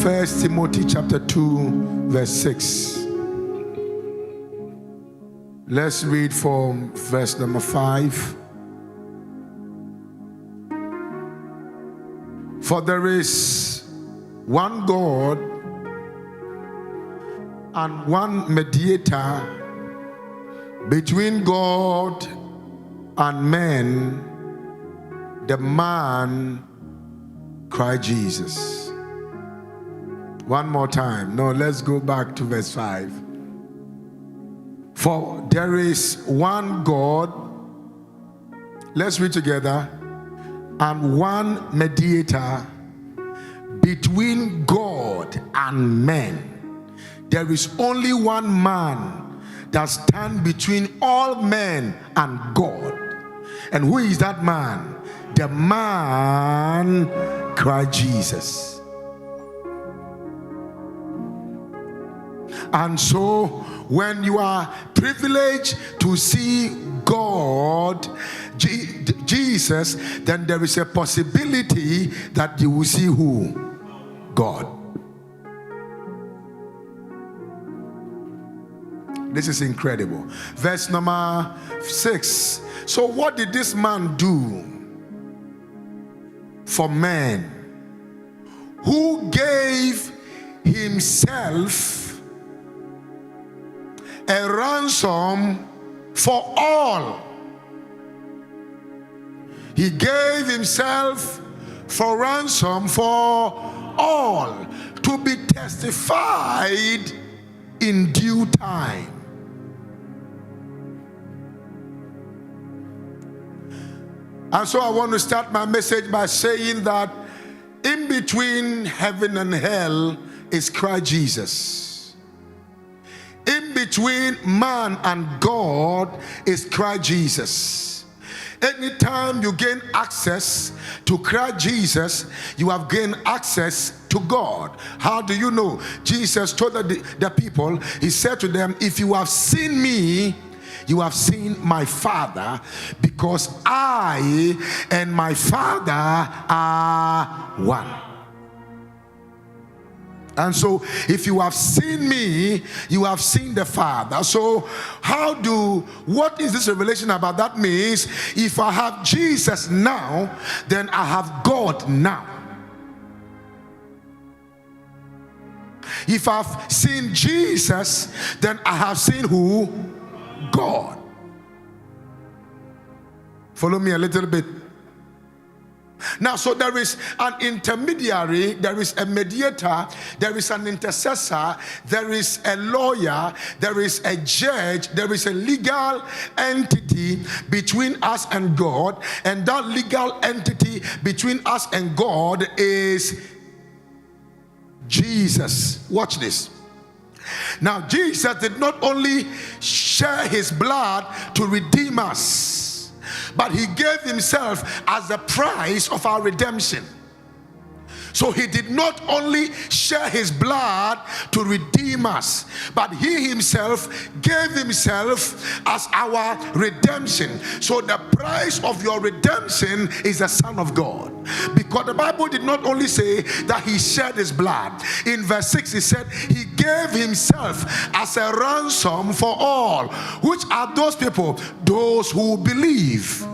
1 Timothy chapter 2, verse 6. Let's read from verse number 5. For there is one God and one mediator between God and men, the man Christ Jesus. One more time. No, let's go back to verse 5. For there is one God, let's read together, and one mediator between God and men. There is only one man that stands between all men and God. And who is that man? The man Christ Jesus. And so when you are privileged to see God, Jesus, then there is a possibility that you will see who? God. This is incredible. Verse number 6. So what did this man do for man? Who gave himself a ransom for all. He gave himself for ransom for all, to be testified in due time. And so I want to start my message by saying that in between heaven and hell is Christ Jesus. In between man and God is Christ Jesus. Anytime you gain access to Christ Jesus, you have gained access to God. How do you know? Jesus told the people, he said to them, if you have seen me, you have seen my Father, because I and my Father are one. And so if you have seen me, you have seen the Father. So what is this revelation about? That means if I have Jesus now, then I have God now. If I've seen Jesus, then I have seen who? God. Follow me a little bit. Now, so there is an intermediary, there is a mediator, there is an intercessor, there is a lawyer, there is a judge, there is a legal entity between us and God, and that legal entity between us and God is Jesus. Watch this. Now, Jesus did not only share his blood to redeem us, but he gave himself as the price of our redemption. So he did not only share his blood to redeem us, but he himself gave himself as our redemption. So the price of your redemption is the Son of God. Because the Bible did not only say that he shed his blood. In verse 6 it said he gave himself as a ransom for all. Which are those people? Those who believe.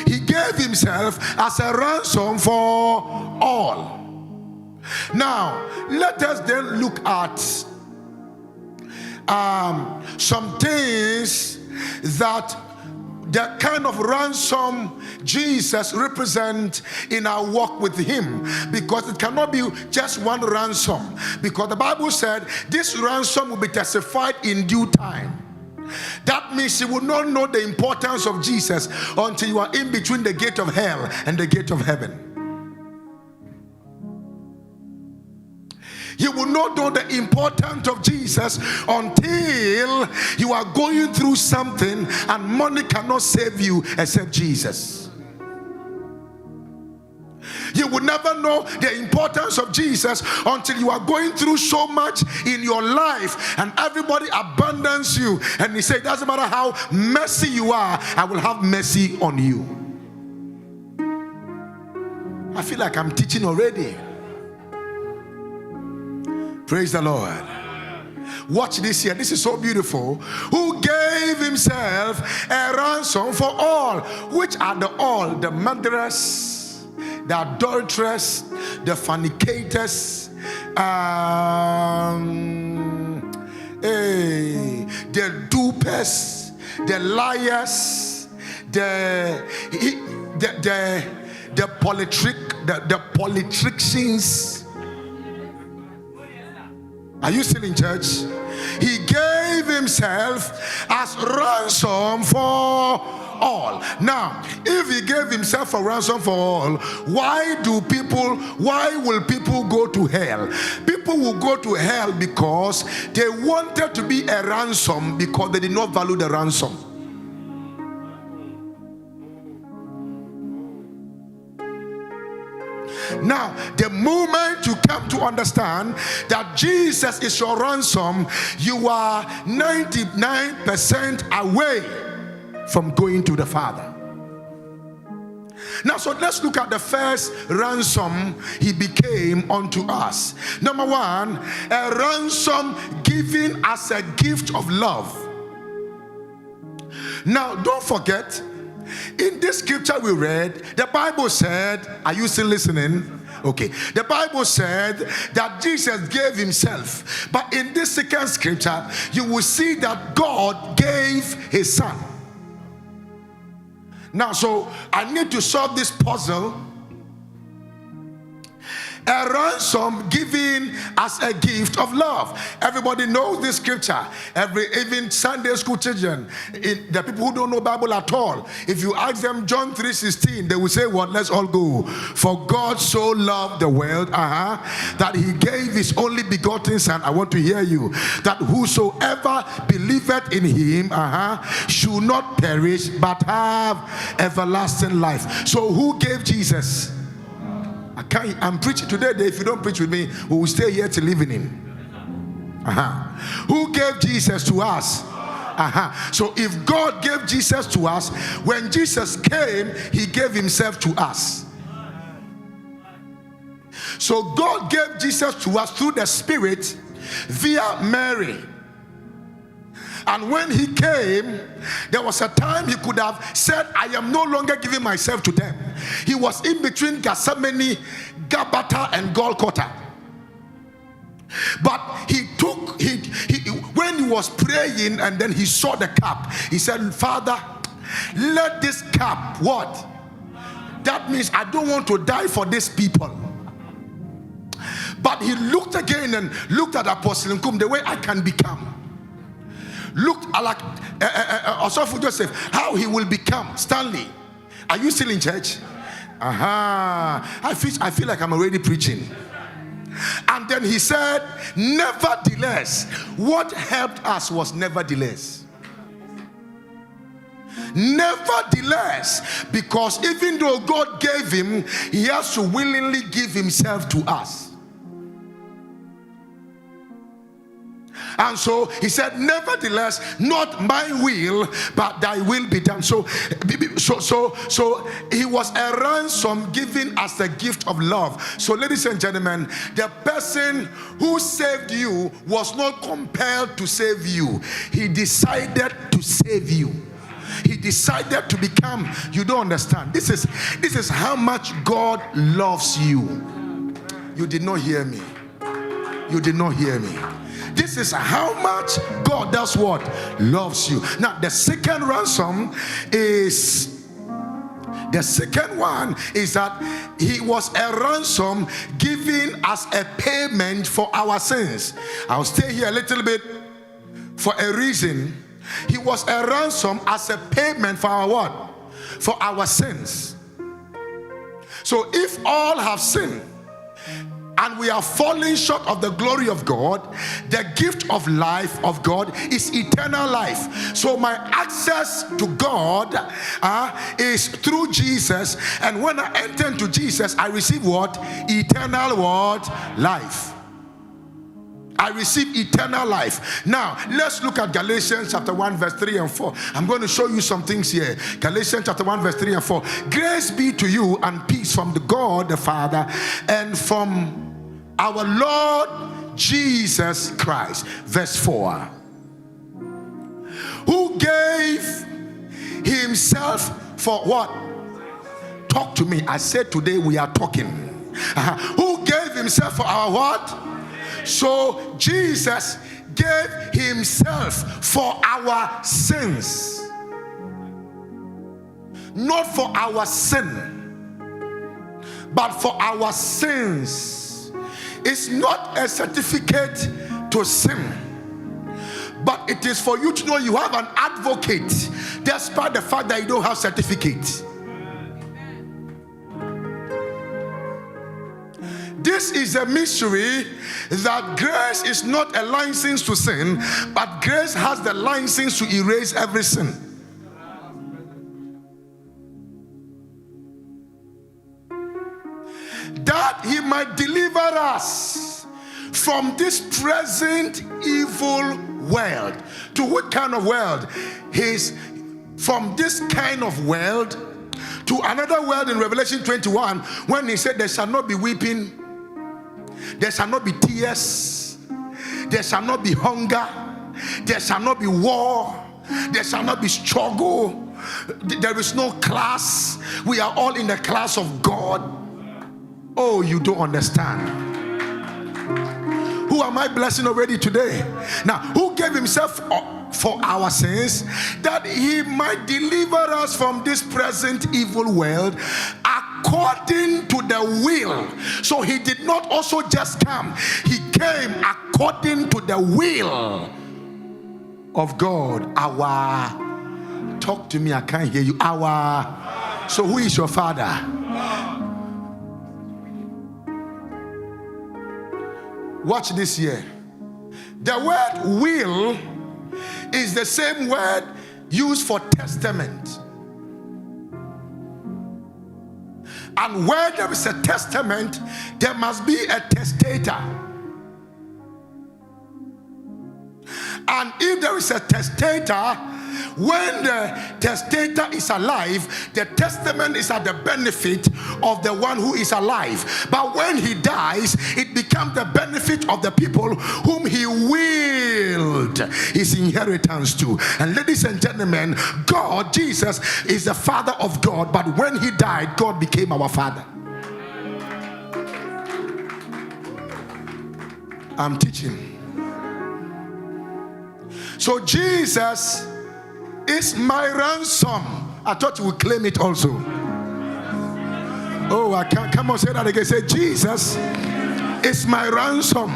He gave himself as a ransom for all. Now, let us then look at some things that the kind of ransom Jesus represents in our walk with him, because it cannot be just one ransom, because the Bible said this ransom will be testified in due time. That means you will not know the importance of Jesus until you are in between the gate of hell and the gate of heaven. You will not know the importance of Jesus until you are going through something and money cannot save you except Jesus. You will never know the importance of Jesus until you are going through so much in your life and everybody abandons you, and he said, doesn't matter how messy you are, I will have mercy on you. I feel like I'm teaching already. Praise the Lord. Watch this here. This is so beautiful. Who gave himself a ransom for all. Which are the all? The murderers, the adulterers, the fornicators, the dupers, the liars, the politicians. Are you still in church? He gave himself as ransom for all. Now, if he gave himself a ransom for all, why will people go to hell? People will go to hell because they wanted to be a ransom because they did not value the ransom. Now, the moment you come to understand that Jesus is your ransom, you are 99% away from going to the Father. Now, so let's look at the first ransom he became unto us. Number one, a ransom given as a gift of love. Now, don't forget, in this scripture we read, the Bible said, are you still listening? Okay. The Bible said that Jesus gave himself. But in this second scripture, you will see that God gave his son. Now, so I need to solve this puzzle. A ransom given as a gift of love. Everybody knows this scripture. Even Sunday school children, the people who don't know Bible at all, if you ask them John 3:16, they will say, what? Let's all go. For God so loved the world, that he gave his only begotten son. I want to hear you. That whosoever believeth in him, should not perish, but have everlasting life. So who gave Jesus? I'm preaching today. If you don't preach with me, we will stay here till evening. Who gave Jesus to us? So if God gave Jesus to us, when Jesus came, he gave himself to us. So God gave Jesus to us through the Spirit via Mary. And when he came, there was a time he could have said, I am no longer giving myself to them. He was in between Gethsemane, Gabbatha, and Golgotha. But when he was praying and then he saw the cup, he said, Father, let this cup, what? That means I don't want to die for these people. But he looked again and looked at Apostle Nkum, the way I can become. Looked like Osofo Joseph, how he will become. Stanley, are you still in church? I feel like I'm already preaching. And then he said, nevertheless, what helped us was nevertheless. Nevertheless, because even though God gave him, he has to willingly give himself to us. And so he said, nevertheless, not my will, but thy will be done. So he was a ransom given as a gift of love. So ladies and gentlemen, the person who saved you was not compelled to save you. He decided to save you. He decided to become. You don't understand. This is how much God loves you. You did not hear me. You did not hear me. This is how much God does what? Loves you. Now, the second ransom is, the second one is that he was a ransom given as a payment for our sins. I'll stay here a little bit for a reason. He was a ransom as a payment for our what? For our sins. So if all have sinned, and we are falling short of the glory of God, the gift of life of God is eternal life. So my access to God is through Jesus, and when I enter into Jesus, I receive what? Eternal what? Life. I receive eternal life. Now, let's look at Galatians chapter 1 verse 3 and 4. I'm going to show you some things here. Galatians chapter 1 verse 3 and 4. Grace be to you and peace from the God the Father and from our Lord Jesus Christ. Verse 4. Who gave himself for what? Talk to me. I said today we are talking. Who gave himself for our what? So Jesus gave himself for our sins. Not for our sin, but for our sins. It's not a certificate to sin, but it is for you to know you have an advocate despite the fact that you don't have certificate. This is a mystery that grace is not a license to sin, but grace has the license to erase every sin. That he might deliver us from this present evil world. To what kind of world? From this kind of world to another world in Revelation 21, when he said there shall not be weeping, there shall not be tears, there shall not be hunger, there shall not be war, there shall not be struggle, there is no class. We are all in the class of God. Oh, you don't understand. Who am I blessing already today? Now, who gave himself for our sins, that he might deliver us from this present evil world according to the will. So he did not also just come, he came according to the will of God. Talk to me, I can't hear you. So who is your father? Watch this here. The word will is the same word used for testament. And where there is a testament, there must be a testator. And if there is a testator, when the testator is alive, the testament is at the benefit of the one who is alive. But when he dies, it becomes the benefit of the people whom he willed his inheritance to. And ladies and gentlemen, God, Jesus, is the Father of God. But when he died, God became our Father. I'm teaching. So Jesus is my ransom. I thought you would claim it also. Oh, I can't. Come on, say that again. Say, Jesus is my ransom.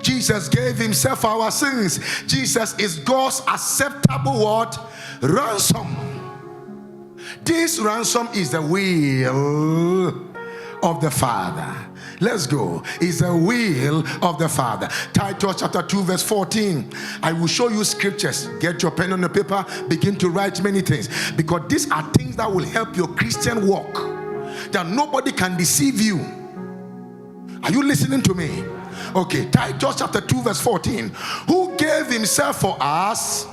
Jesus gave himself for our sins. Jesus is God's acceptable what? Ransom. This ransom is the will of the Father. Let's go. It's the will of the Father. Titus chapter 2 verse 14. I will show you scriptures. Get your pen on the paper. Begin to write many things. Because these are things that will help your Christian walk. That nobody can deceive you. Are you listening to me? Okay. Titus chapter 2 verse 14. Who gave himself for us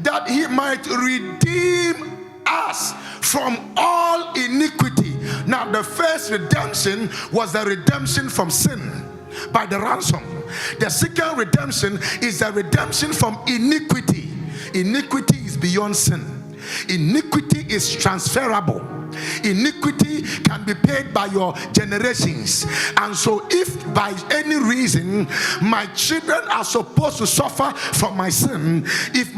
that he might redeem us from all iniquity. Now the first redemption was the redemption from sin by the ransom. The second redemption is the redemption from iniquity. Iniquity is beyond sin. Iniquity is transferable. Iniquity can be paid by your generations. And so if by any reason my children are supposed to suffer from my sin, if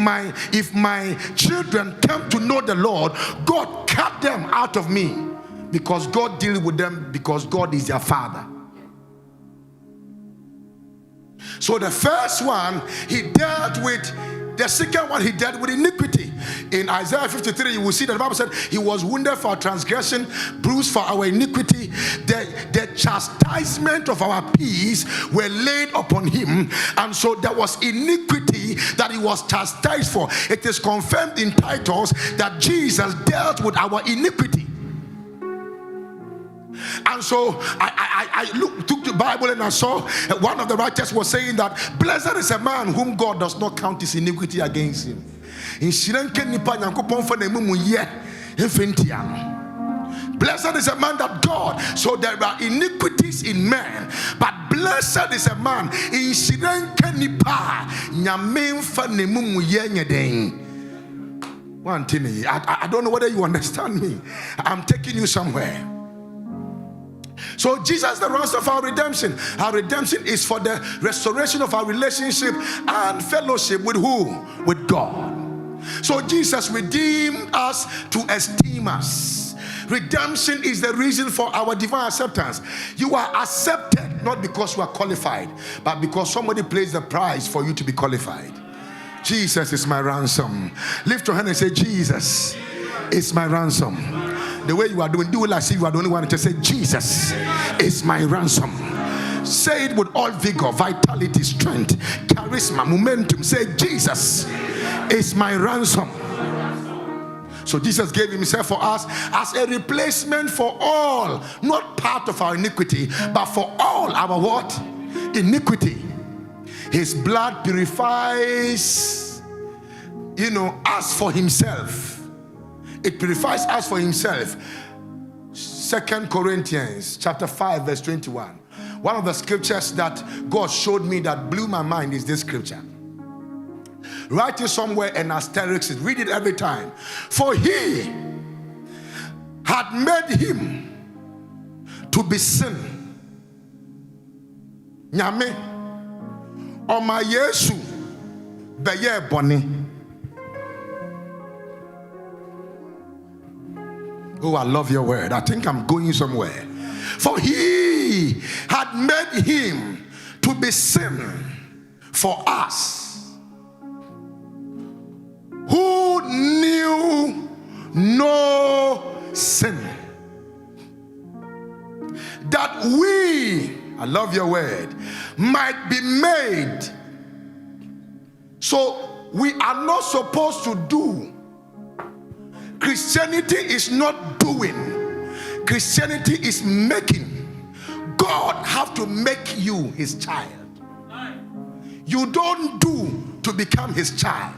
my children come to know the Lord, God cut them out of me, because God deals with them, because God is their Father. So the first one he dealt with. The second one, he dealt with iniquity. In Isaiah 53, you will see that the Bible said he was wounded for our transgression, bruised for our iniquity. The chastisement of our peace were laid upon him. And so there was iniquity that he was chastised for. It is confirmed in Titus that Jesus dealt with our iniquity. And so I took the Bible and I saw one of the righteous was saying that blessed is a man whom God does not count his iniquity against him. Blessed is a man that God, so there are iniquities in man, but blessed is a man in Shirenkanipa, Nyamemfa Nemumu Yenyeden. One thing, I don't know whether you understand me. I'm taking you somewhere. So Jesus is the ransom of our redemption. Our redemption is for the restoration of our relationship and fellowship with who? With God. So Jesus redeemed us to esteem us. Redemption is the reason for our divine acceptance. You are accepted not because you are qualified, but because somebody pays the price for you to be qualified. Jesus is my ransom. Lift your hand and say, Jesus is my ransom. The way you are doing, do it like if you are the only one to say, Jesus is my ransom. Say it with all vigor, vitality, strength, charisma, momentum. Say, Jesus is my ransom. So Jesus gave himself for us as a replacement for all, not part of our iniquity, but for all our what? Iniquity. His blood purifies, us for himself. It purifies us for himself. 2 Corinthians chapter 5 verse 21. One of the scriptures that God showed me that blew my mind is this scripture. Write it somewhere in asterisks. Read it every time. For he had made him to be sin. Nyame Oma Yesu beye boni. Oh, I love your word. I think I'm going somewhere. For he had made him to be sin for us, who knew no sin, that we, I love your word, might be made. So we are not supposed to do. Christianity is not doing. Christianity is making. God have to make you his child. You don't do to become his child.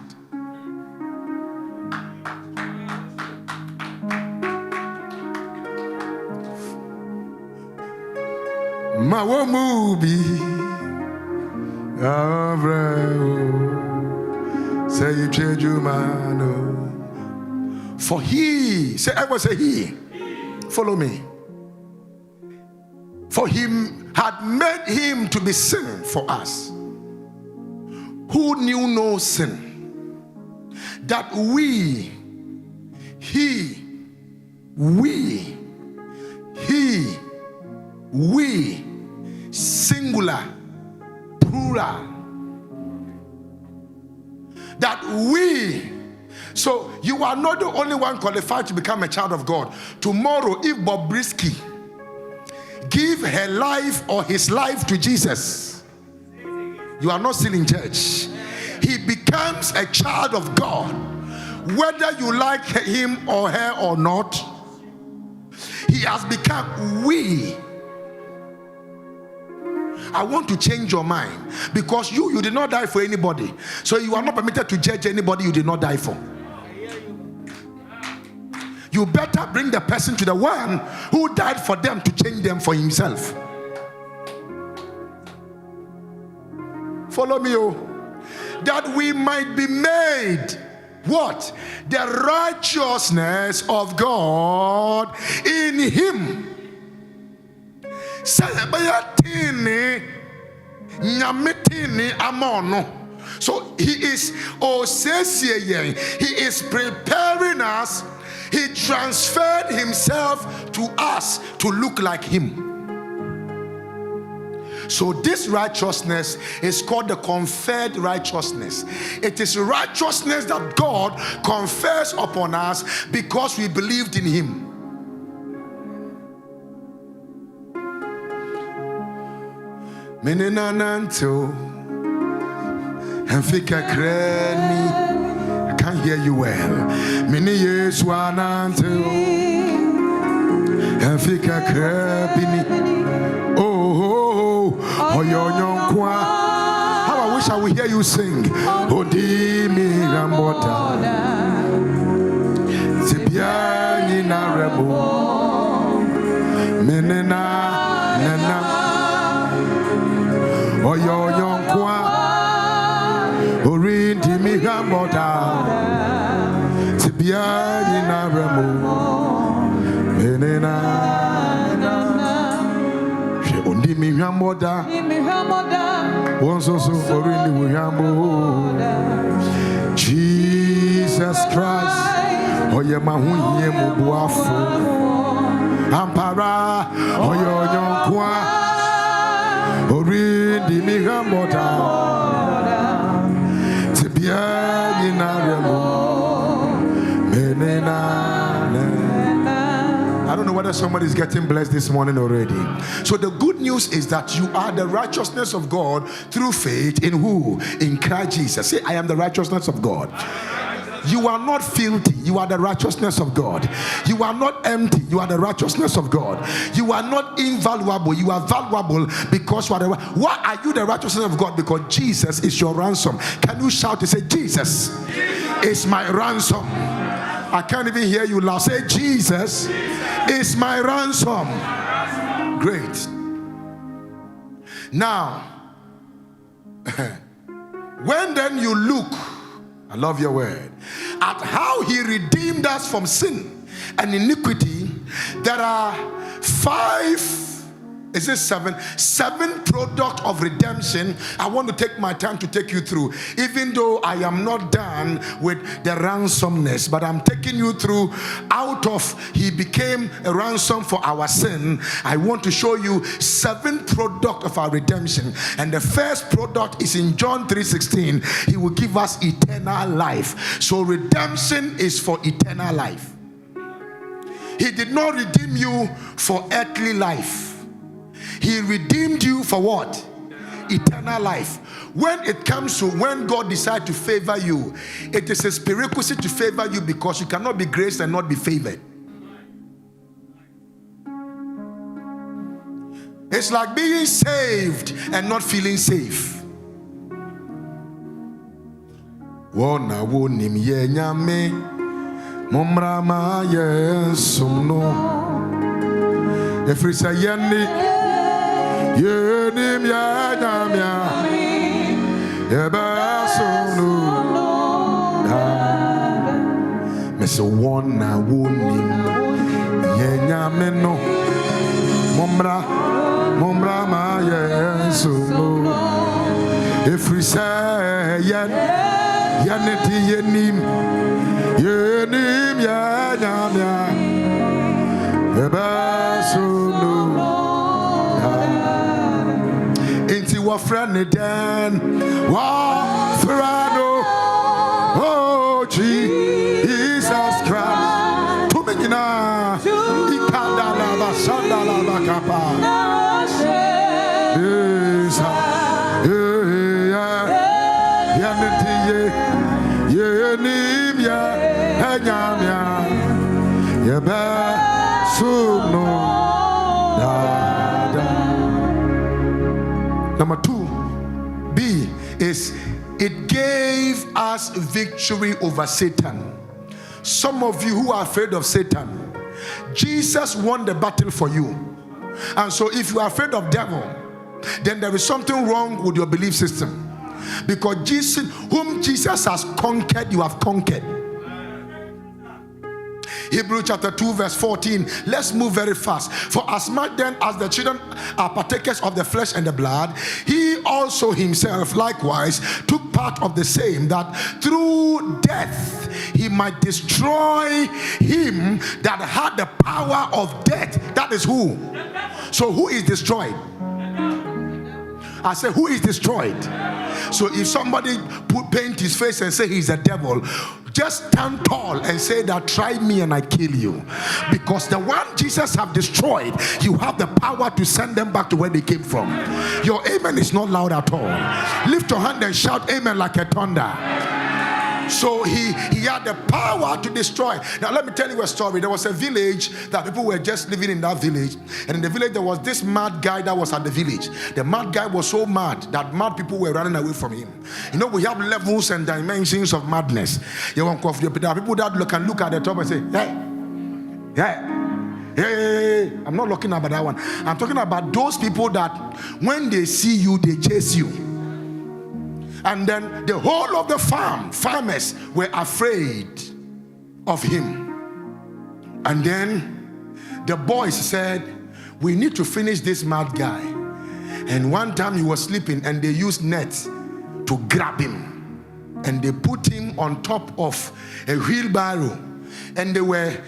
Mawomubi Abrao say Jejumano. For he, say everyone say he. Follow me. For he had made him to be sin for us, who knew no sin, that we, singular, plural, that we. So you are not the only one qualified to become a child of God. Tomorrow, if Bobrisky give her life or his life to Jesus, you are not still in church. He becomes a child of God, whether you like him or her or not. He has become we. I want to change your mind, because you did not die for anybody, so you are not permitted to judge anybody you did not die for. You better bring the person to the one who died for them to change them for himself. Follow me, oh. That we might be made what? The righteousness of God in him. So he is preparing us. He transferred himself to us to look like him. So this righteousness is called the conferred righteousness. It is righteousness that God confers upon us because we believed in him. I can't hear you well. Many years one until Africa crabini. Oh, your young kwa. How I wish I would hear you sing. Oh, Dimi Rambota. Zibia in a rebel. menena nena oyo yonkwa orindi mi hamota tibia nyina remo menena she ondi mi hamoda wonso so orindi mi hamoda Jesus Christ oye mahuye mubuafu ampara oyo yonkwa orindi mi hamoda tibia nyina remo menena. I don't know whether somebody is getting blessed this morning already. So the good news is that you are the righteousness of God through faith in who? In Christ Jesus. Say, I am the righteousness of God. You are not filthy. You are the righteousness of God. You are not empty. You are the righteousness of God. You are not invaluable. You are valuable because you are the. Why are you the righteousness of God? Because Jesus is your ransom. Can you shout and say, Jesus is my ransom? I can't even hear you loud. Say, Jesus is my ransom. Great. Now, when then you look, I love your word, at how he redeemed us from sin and iniquity, there are seven product of redemption. I want to take my time to take you through, even though I am not done with the ransomeness, but I'm taking you through. Out of he became a ransom for our sin, I want to show you 7 product of our redemption. And the first product is in John 3:16. He will give us eternal life. So redemption is for eternal life. He did not redeem you for earthly life. He redeemed you for what? Eternal life. When it comes to when God decides to favor you, it is a prerequisite to favor you because you cannot be graced and not be favored. It's like being saved and not feeling safe. Wona wonim ye nyame momrama yesumno efrisa yenni yenim ya nyamya yebasunu mese wona wonim ye nyame no momrama yesumno efrisa yaneti yenim ya nyamya yebasunu inti wa friend den wa frano oh Jesus Christ to me na ikanda la basanda la bakapa Number 2, B, is it gave us victory over Satan. Some of you who are afraid of Satan, Jesus won the battle for you. And so if you are afraid of devil, then there is something wrong with your belief system. Because Jesus, whom Jesus has conquered, you have conquered. Hebrews chapter 2 verse 14. Let's move very fast. For as much then as the children are partakers of the flesh and the blood, he also himself likewise took part of the same, that through death he might destroy him that had the power of death. That is who? So who is destroyed? I say, who is destroyed? So if somebody paint his face and say he's a devil, just stand tall and say that, try me and I kill you. Because the one Jesus have destroyed, you have the power to send them back to where they came from. Your amen is not loud at all. Lift your hand and shout amen like a thunder. So he had the power to destroy. Now let me tell you a story. There was a village that people were just living in that village, and in the village there was this mad guy that was at the village. The mad guy was so mad that mad people were running away from him. You know, we have levels and dimensions of madness. There are people that can look at the top and say, hey, Hey, I'm not looking about that one. I'm talking about those people that when they see you, they chase you. And then the whole of the farmers were afraid of him. And then the boys said, we need to finish this mad guy. And one time he was sleeping and they used nets to grab him. And they put him on top of a wheelbarrow. And they were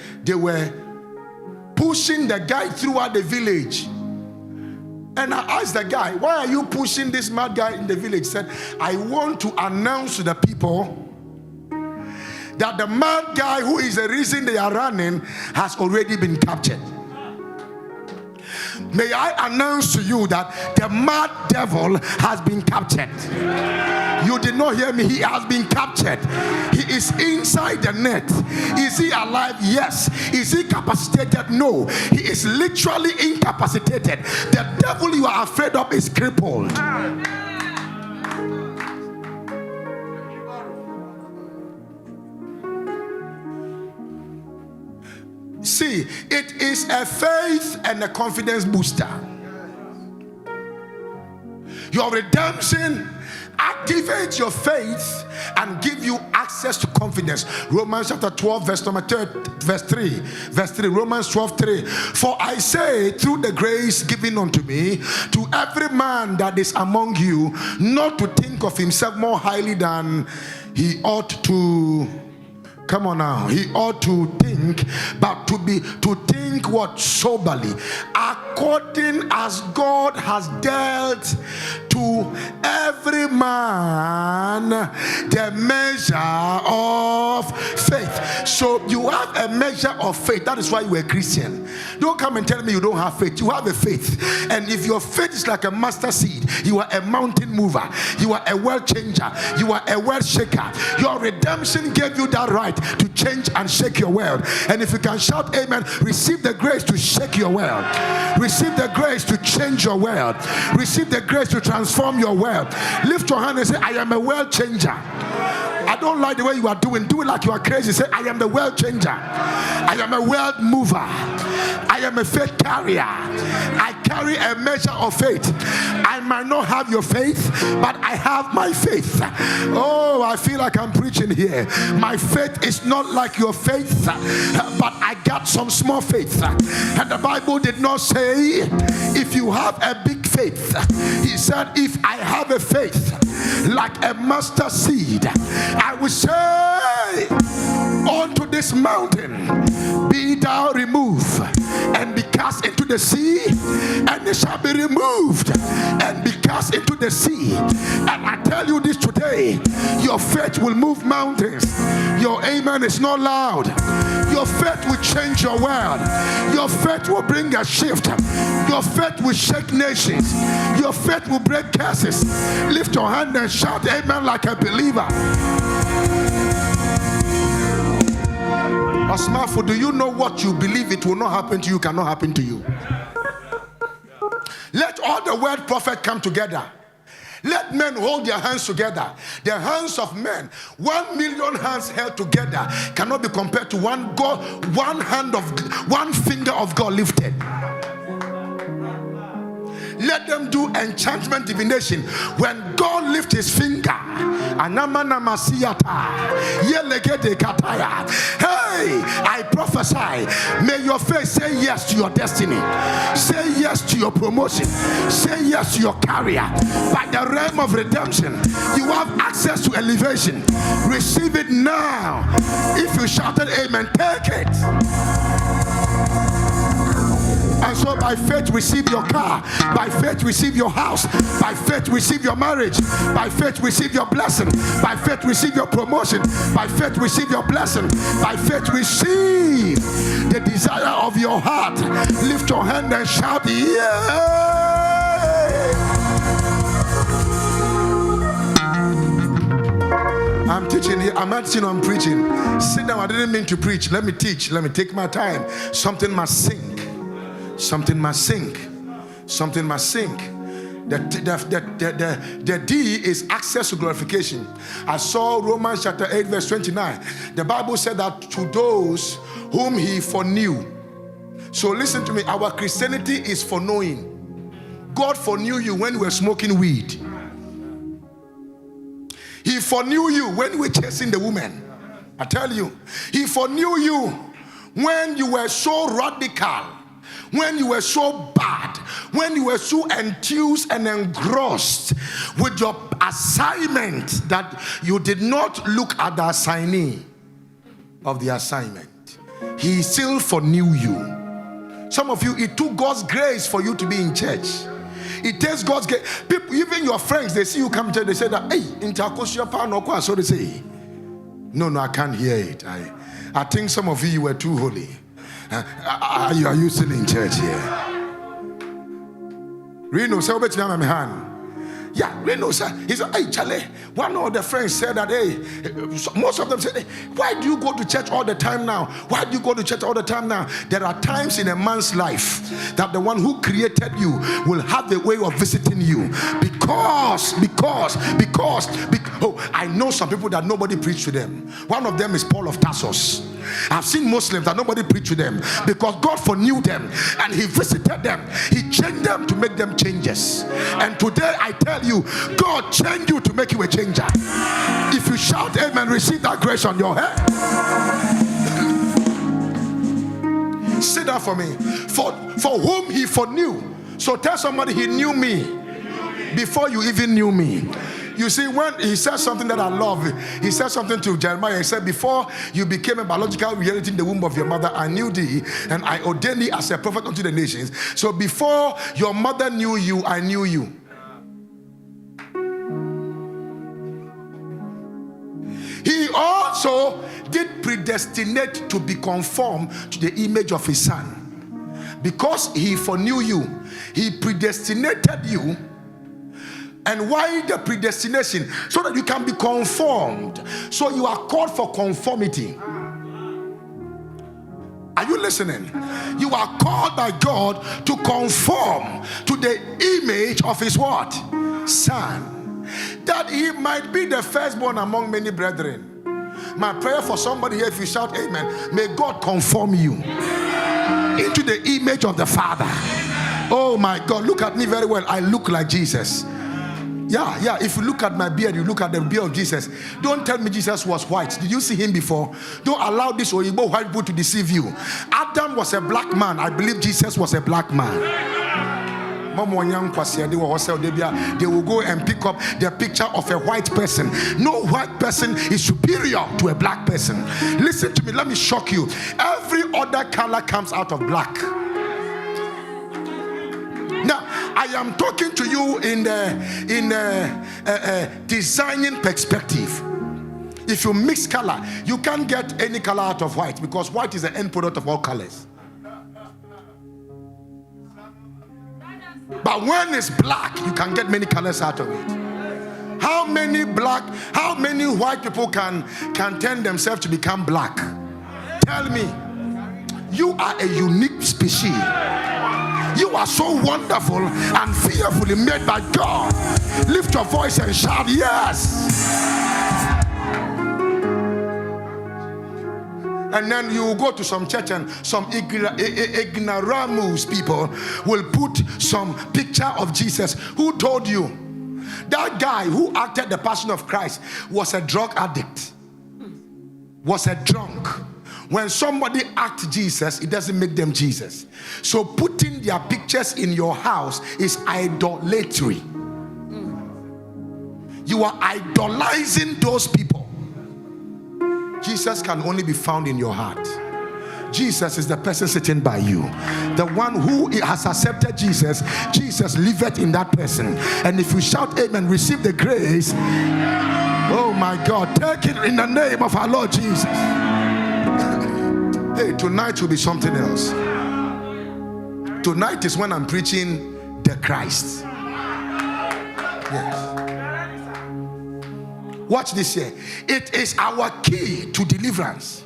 pushing the guy throughout the village. And I asked the guy, why are you pushing this mad guy in the village? He said, I want to announce to the people that the mad guy who is the reason they are running has already been captured. May I announce to you that the mad devil has been captured. You did not hear me. He has been captured. He is inside the net. Is he alive? Yes. Is he capacitated? No. He is literally incapacitated. The devil you are afraid of is crippled. See, it is a faith and a confidence booster. Your redemption activates your faith and give you access to confidence. Romans chapter 12 verse 3. Romans 12:3. For I say, through the grace given unto me, to every man that is among you, not to think of himself more highly than he ought to. Come on now. He ought to think, but to think what? Soberly, according as God has dealt to every man the measure of faith. So you have a measure of faith. That is why you are a Christian. Don't come and tell me you don't have faith. You have a faith. And if your faith is like a mustard seed, you are a mountain mover. You are a world changer. You are a world shaker. Your redemption gave you that right to change and shake your world. And if you can shout amen, receive the grace to shake your world. Receive the grace to change your world. Receive the grace to transform your world. Lift your hand and say, I am a world changer. I don't like the way you are doing. Do it like you are crazy. Say, I am the world changer. I am a world mover. I am a faith carrier. I carry a measure of faith. I might not have your faith, but I have my faith. Oh, I feel like I'm preaching here. My faith is not like your faith, but I got some small faith. And the Bible did not say if you have a big faith. He said, if I have a faith like a mustard seed, I will say unto this mountain, be thou removed and be cast into the sea, and it shall be removed and be cast into the sea. And I tell you this today, your faith will move mountains. Your amen is not loud. Your faith will change your world. Your faith will bring a shift. Your faith will shake nations. Your faith will break curses. Lift your hand and shout amen like a believer. Asmafo, do you know what you believe it will not happen to you cannot happen to you? Let all the word prophet come together. Let men hold their hands together. The hands of men, 1 million hands held together, cannot be compared to one finger of God lifted. Let them do enchantment divination. When God lifts his finger, hey, I prophesy, may your faith say yes to your destiny, say yes to your promotion, say yes to your career. By the realm of redemption, you have access to elevation. Receive it now. If you shouted amen, take it. And so by faith receive your car, by faith receive your house, by faith receive your marriage, by faith receive your blessing, by faith receive your promotion, by faith receive your blessing, by faith receive the desire of your heart. Lift your hand and shout, yeah! I'm teaching here. I'm not saying I'm preaching. Sit down. I didn't mean to preach. Let me teach. Let me take my time. Something must sink. Something must sink. Something must sink. The D is access to glorification. I saw Romans chapter 8 verse 29. The Bible said that to those whom he foreknew, So listen to me. Our Christianity is for knowing. God foreknew you when you were smoking weed. He foreknew you when you were chasing the woman. I tell you. He foreknew you when you were so radical, when you were so bad, when you were so enthused and engrossed with your assignment that you did not look at the assignee of the assignment. He still foreknew you. Some of you, it took God's grace for you to be in church. It takes God's grace. People, even your friends, they see you come to church, they say that, hey, so they say, no, I can't hear it. I think some of you were too holy. Are you still in church here? Reno, say, my hand. Yeah, Reno said, he said, hey, Charlie, one of the friends said that, hey, most of them said, hey, why do you go to church all the time now? Why do you go to church all the time now? There are times in a man's life that the one who created you will have the way of visiting you. Because, oh, I know some people that nobody preached to them. One of them is Paul of Tarsus. I've seen Muslims that nobody preached to them because God foreknew them and He visited them. He changed them to make them changes. And today I tell you, God changed you to make you a changer. If you shout amen, receive that grace on your head. Sit down for me. For whom He foreknew. So tell somebody, He knew me before you even knew me. You see, when He said something that I love, He said something to Jeremiah. He said, before you became a biological reality in the womb of your mother, I knew thee, and I ordained thee as a prophet unto the nations. So before your mother knew you, I knew you. He also did predestinate to be conformed to the image of His Son. Because He foreknew you, He predestinated you. And why the predestination? So that you can be conformed. So you are called for conformity. Are you listening? You are called by God to conform to the image of His what? Son. That He might be the firstborn among many brethren. My prayer for somebody here, if you shout amen, may God conform you into the image of the Father. Oh my God, look at me very well. I look like Jesus. Yeah. If you look at my beard, you look at the beard of Jesus. Don't tell me Jesus was white. Did you see Him before? Don't allow this Oyibo white people to deceive you. Adam was a black man. I believe Jesus was a black man. They will go and pick up the picture of a white person. No white person is superior to a black person. Listen to me, let me shock you. Every other color comes out of black. Now, I am talking to you in the designing perspective. If you mix color, you can't get any color out of white because white is the end product of all colors. But when it's black, you can get many colors out of it. How many white people can turn themselves to become black? Tell me. You are a unique species. You are so wonderful and fearfully made by God. Lift your voice and shout, yes. And then you will go to some church and some ignoramus people will put some picture of Jesus. Who told you? That guy who acted the Passion of Christ was a drug addict, was a drunk. When somebody acts Jesus, it doesn't make them Jesus. So putting their pictures in your house is idolatry. You are idolizing those people. Jesus can only be found in your heart. Jesus is the person sitting by you. The one who has accepted Jesus, Jesus liveth in that person. And if you shout amen, receive the grace. Oh my God, take it in the name of our Lord Jesus. Hey, tonight will be something else. Tonight is when I'm preaching the Christ. Yes. Watch this here. It is our key to deliverance.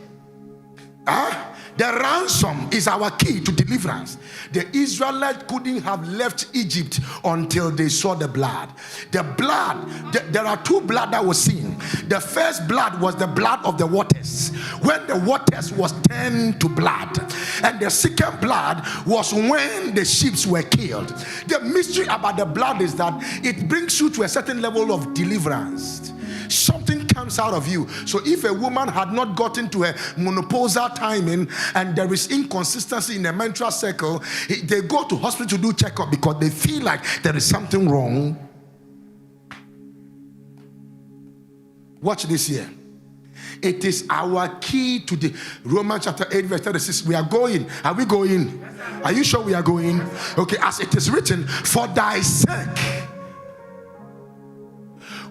The ransom is our key to deliverance. The Israelites couldn't have left Egypt until they saw the blood. The blood, there are two blood that was seen. The first blood was the blood of the waters, when the waters was turned to blood. And the second blood was when the sheep were killed. The mystery about the blood is that it brings you to a certain level of deliverance. Something comes out of you. So if a woman had not gotten to her menopausal timing and there is inconsistency in the menstrual cycle, they go to hospital to do checkup because they feel like there is something wrong. Watch this here. It is our key to the Romans chapter 8 verse 36. We are going. Are we going? Are you sure we are going? Okay, as it is written, for thy sake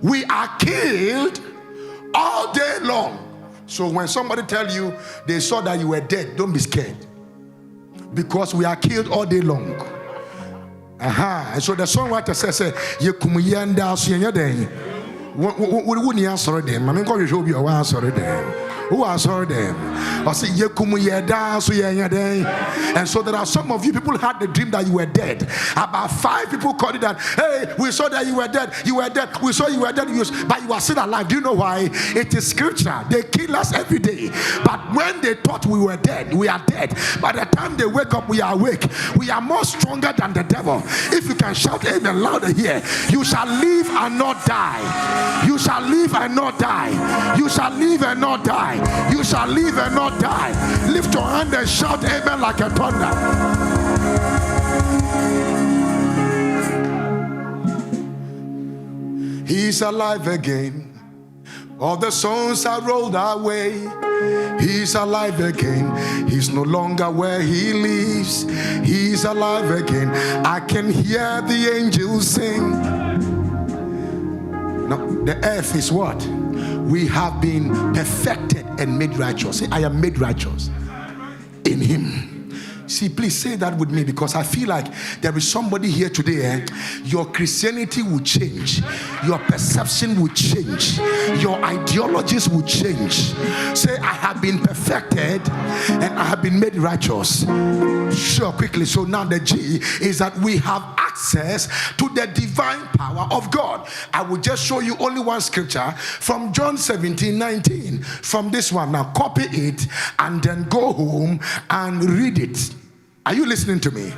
we are killed all day long. So when somebody tell you they saw that you were dead, don't be scared, because we are killed all day long. And so the songwriter says, "Yekumuyenda suyenya wouldn't answer them. I mean, God will show you who answer them. Who answer them? I say, and so there are some of you people had the dream that you were dead. About 5 people called it that. Hey, we saw that you were dead. You were dead. We saw you were dead. But you are still alive. Do you know why? It is scripture. They kill us every day. But when they thought we were dead, we are dead. By the time they wake up, we are awake. We are more stronger than the devil. If you can shout amen louder here, you shall live and not die. You shall live and not die. You shall live and not die. You shall live and not die. Lift your hand and shout amen like a thunder. He's alive again. All the songs are rolled away. He's alive again. He's no longer where he lives. He's alive again. I can hear the angels sing. Now, the earth is what? We have been perfected and made righteous. Say, I am made righteous in him. See, please say that with me, because I feel like there is somebody here today. Your Christianity will change. Your perception will change. Your ideologies will change. Say, I have been perfected and I have been made righteous. Sure, quickly. So now the G is that we have access to the divine power of God. I will just show you only one scripture from John 17:19. From this one. Now copy it and then go home and read it. Are you listening to me?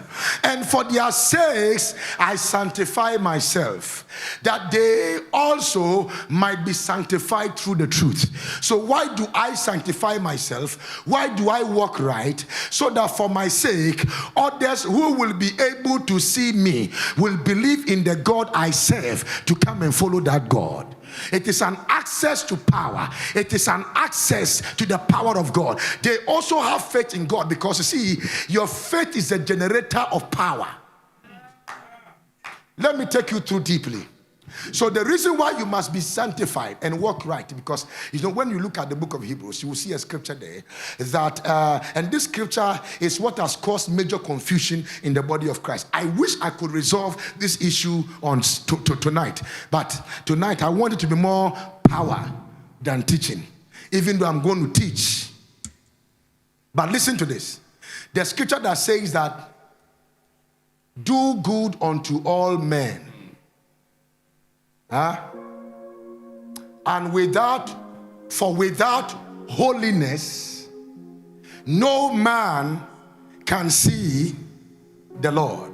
And for their sakes I sanctify myself, that they also might be sanctified through the truth. So why do I sanctify myself? Why do I walk right? So that for my sake, others who will be able to see me will believe in the God I serve, to come and follow that God. It is an access to power. It is an access to the power of God. They also have faith in God, because you see, your faith is a generator of power. Let me take you through deeply. So the reason why you must be sanctified and walk right, because when you look at the book of Hebrews, you will see a scripture there that and this scripture is what has caused major confusion in the body of Christ. I wish I could resolve this issue on tonight, but tonight I want it to be more power than teaching, even though I'm going to teach. But listen to this. The scripture that says that do good unto all men, and without holiness no man can see the Lord.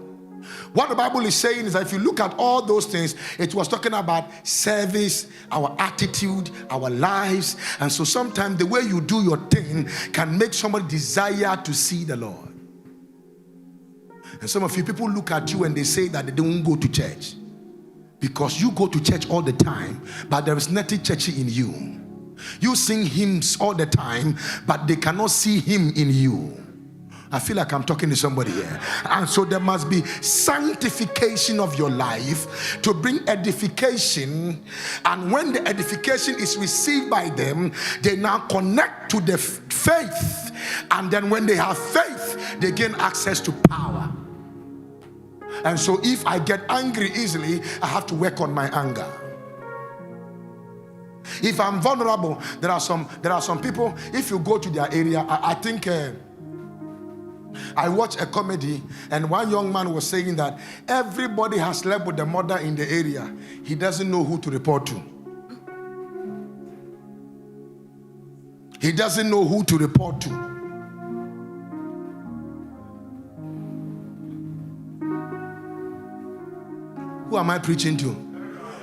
What the Bible is saying is that if you look at all those things, it was talking about service, our attitude, our lives. And so sometimes the way you do your thing can make somebody desire to see the Lord. And some of you people look at you and they say that they don't go to church, because you go to church all the time, but there is nothing churchy in you. You sing hymns all the time, but they cannot see him in you. I feel like I'm talking to somebody here. And so there must be sanctification of your life to bring edification. And when the edification is received by them, they now connect to the faith. And then when they have faith, they gain access to power. And so if I get angry easily, I have to work on my anger. If I'm vulnerable, there are some people, if you go to their area, I think I watched a comedy, and one young man was saying that everybody has slept with the mother in the area. He doesn't know who to report to. He doesn't know who to report to. Who am I preaching to?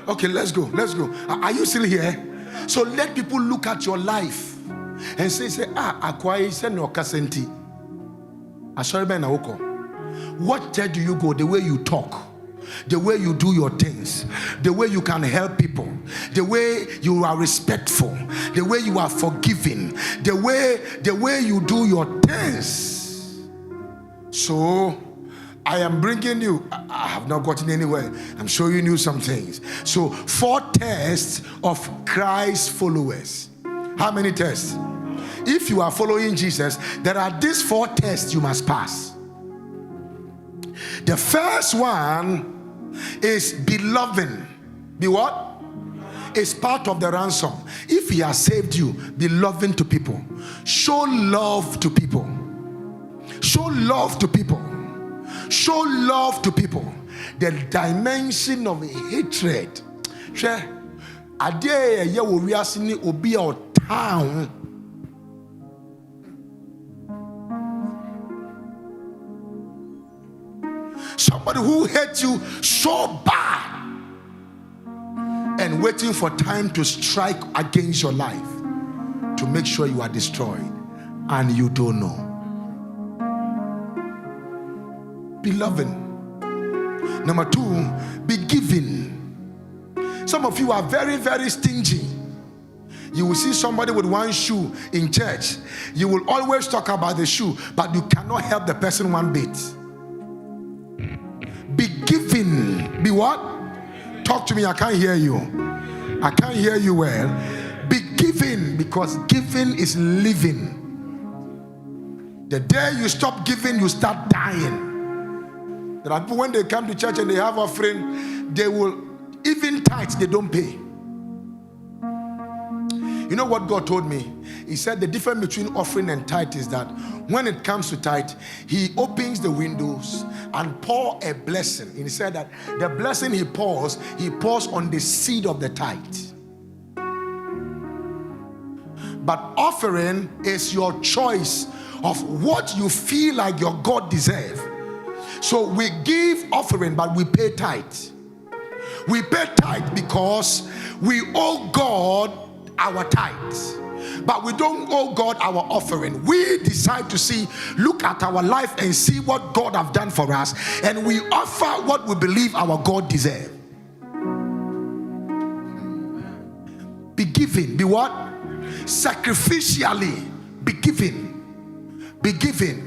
Okay, let's go. Are you still here? So let people look at your life and say, Akwai se no kasenti. Asorbe na oko. What church do you go? The way you talk, the way you do your things, the way you can help people, the way you are respectful, the way you are forgiving, the way you do your things. So I am bringing you, I have not gotten anywhere. I'm showing you some things. So 4 tests of Christ followers. How many tests? If you are following Jesus, there are these 4 tests you must pass. The first one is be loving. Be what? It's part of the ransom. If he has saved you, be loving to people. Show love to people. Show love to people. Show love to people. The dimension of hatred. Somebody who hates you so bad and waiting for time to strike against your life to make sure you are destroyed and you don't know. Be loving. Number 2, be giving. Some of you are very, very stingy. You will see somebody with one shoe in church. You will always talk about the shoe, but you cannot help the person one bit. Be giving. Be what? Talk to me. I can't hear you. I can't hear you well. Be giving, because giving is living. The day you stop giving, you start dying. There are people, when they come to church and they have offering, they will, even tithes, they don't pay. You know what God told me? He said the difference between offering and tithe is that when it comes to tithe, he opens the windows and pour a blessing. And he said that the blessing he pours on the seed of the tithe. But offering is your choice of what you feel like your God deserves. So we give offering, but we pay tithe. We pay tithe because we owe God our tithes, but we don't owe God our offering. We decide to look at our life and see what God have done for us, and we offer what we believe our God deserves. Be giving. Be what? Sacrificially. Be giving. Be giving.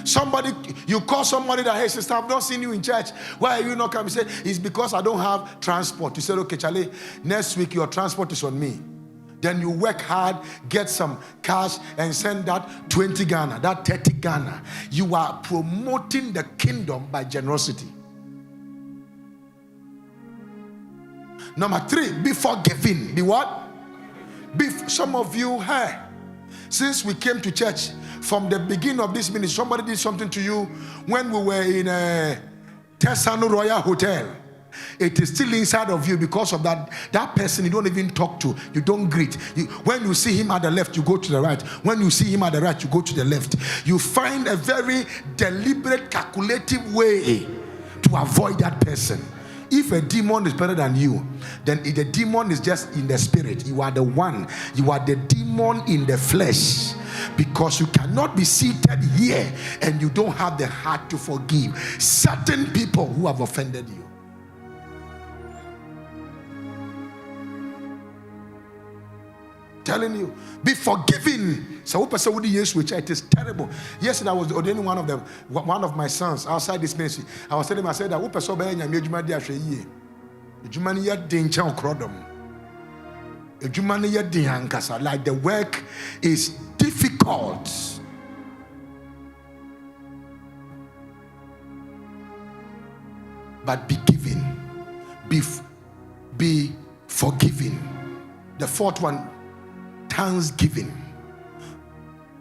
Somebody, you call somebody that, hey sister, I've not seen you in church. Why are you not coming? You say, it's because I don't have transport. You said, okay, Charlie, next week your transport is on me. Then you work hard, get some cash, and send that 20 Ghana, that 30 Ghana. You are promoting the kingdom by generosity. Number 3, be forgiving. Be what? Some of you, hey, since we came to church, from the beginning of this ministry, somebody did something to you when we were in a Tessano Royal Hotel. It is still inside of you because of that person you don't even talk to, you don't greet. When you see him at the left, you go to the right. When you see him at the right, you go to the left. You find a very deliberate, calculative way to avoid that person. If a demon is better than you, then the demon is just in the spirit. You are the one. You are the demon in the flesh. Because you cannot be seated here and you don't have the heart to forgive certain people who have offended you. Telling you, be forgiving. So it is terrible. Yesterday I was ordaining one of my sons outside this ministry. I was telling him, I said that like the work is difficult. But be giving. Be forgiving. The 4th one, thanksgiving.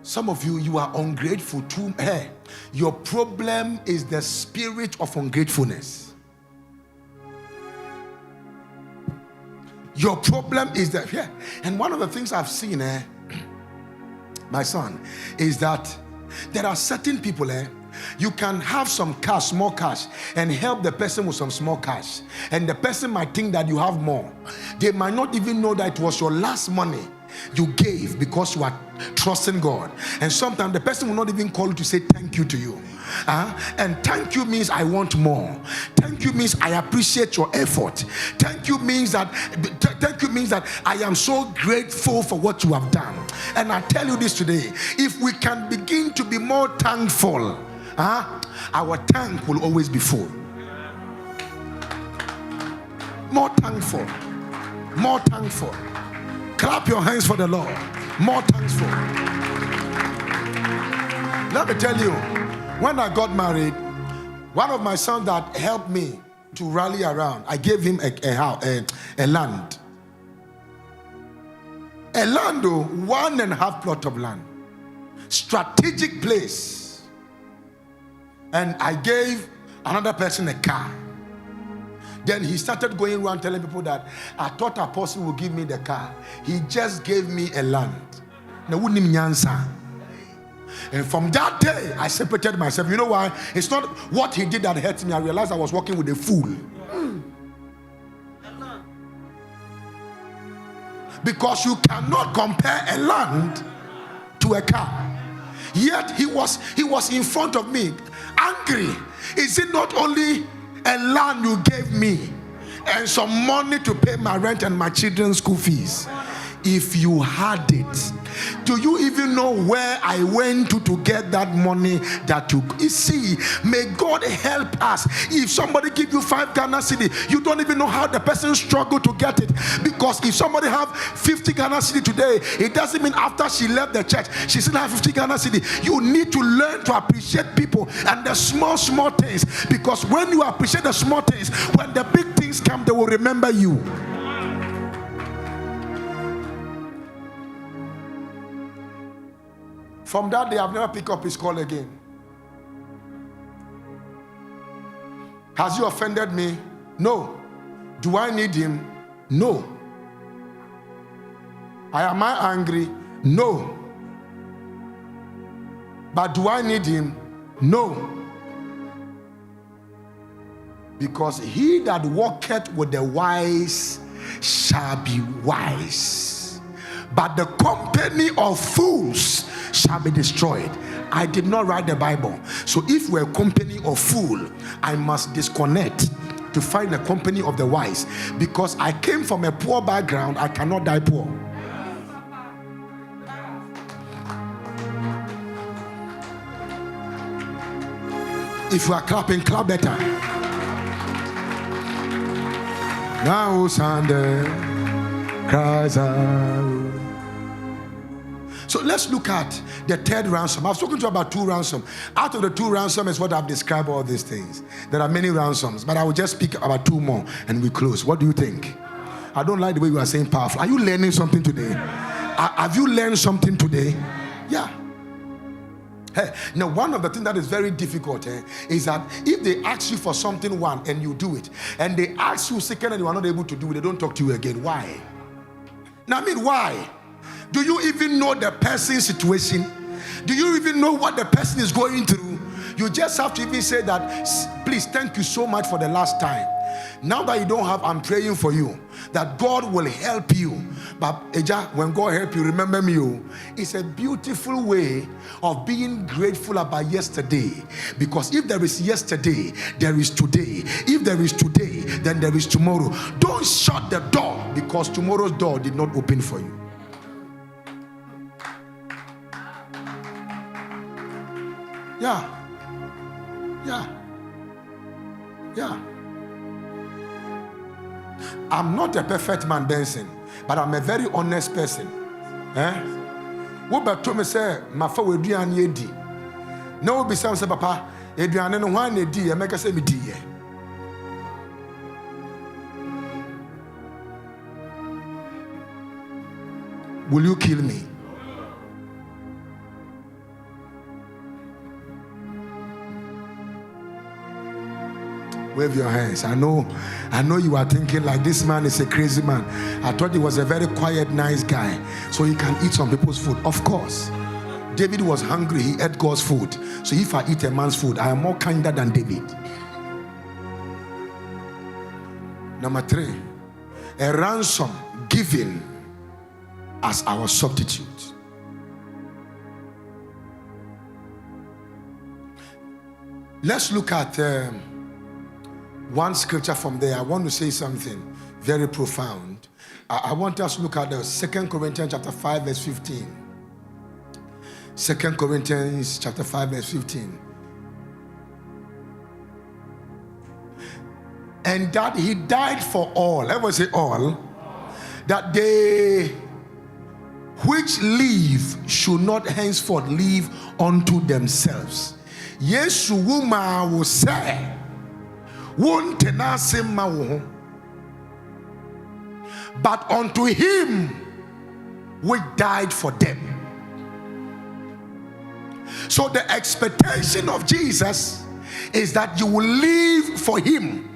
Some of you are ungrateful too. Hey, your problem is the spirit of ungratefulness. Your problem is that, yeah. And one of the things I've seen, my son, is that there are certain people, you can have some cash, small cash, and help the person with some small cash. And the person might think that you have more. They might not even know that it was your last money you gave because you are trusting God. And sometimes the person will not even call you to say thank you to you. And thank you means I want more. Thank you means I appreciate your effort. Thank you means that I am so grateful for what you have done. And I tell you this today, if we can begin to be more thankful, our tank will always be full. More thankful. More thankful. Clap your hands for the Lord. More thankful. Let me tell you, when I got married, one of my sons that helped me to rally around, I gave him a land. A land, 1.5 plot of land. Strategic place. And I gave another person a car. Then he started going around telling people that I thought Apostle would give me the car. He just gave me a land. And from that day, I separated myself. You know why? It's not what he did that hurt me. I realized I was working with a fool. Because you cannot compare a land to a car. Yet he was in front of me, angry. Is it not only a land you gave me and some money to pay my rent and my children's school fees? If you had it, do you even know where I went to get that money that you see? May God help us. If somebody give you 5 Ghana cedi, you don't even know how the person struggled to get it. Because if somebody have 50 Ghana cedi today, it doesn't mean after she left the church she still have 50 Ghana cedi. You need to learn to appreciate people and the small things, because when you appreciate the small things, when the big things come, they will remember you. From that day, I've never picked up his call again. Has he offended me? No. Do I need him? No. Am I angry? No. But do I need him? No. Because he that walketh with the wise shall be wise, but the company of fools shall be destroyed. I did not write the Bible. So if we're a company of fool, I must disconnect to find the company of the wise. Because I came from a poor background, I cannot die poor. If you are clapping, clap better. Now Sunday cries out. So let's look at the third ransom. I've spoken to you about 2 ransoms. Out of the 2 ransoms is what I've described all these things. There are many ransoms, but I will just speak about 2 more and we close. What do you think? I don't like the way you are saying powerful. Are you learning something today? Have you learned something today? Yeah. Hey, now one of the things that is very difficult is that if they ask you for something one and you do it, and they ask you second and you are not able to do it, they don't talk to you again. Why? Now I mean, why? Do you even know the person's situation? Do you even know what the person is going through? You just have to even say that, please, thank you so much for the last time. Now that you don't have, I'm praying for you that God will help you. But Eja, when God help you, remember me. It's a beautiful way of being grateful about yesterday. Because if there is yesterday, there is today. If there is today, then there is tomorrow. Don't shut the door because tomorrow's door did not open for you. Yeah. I'm not a perfect man, Benson, but I'm a very honest person. What about to me say, my father will do an yedi. No, be some say, Papa, Adrian and one yedi, and make us say me dear. Will you kill me? Wave your hands. I know you are thinking like this man is a crazy man. I thought he was a very quiet, nice guy, so he can eat some people's food. Of course. David was hungry, he ate God's food. So if I eat a man's food, I am more kinder than David. Number 3, a ransom given as our substitute. Let's look at one scripture from there. I want to say something very profound. I want us to look at the 2 Corinthians chapter 5 verse 15. 2 Corinthians chapter 5 verse 15. And that he died for all. Everyone say all. That they which live should not henceforth live unto themselves. Yes, woman will say, won't but unto him which died for them. So the expectation of Jesus is that you will live for him,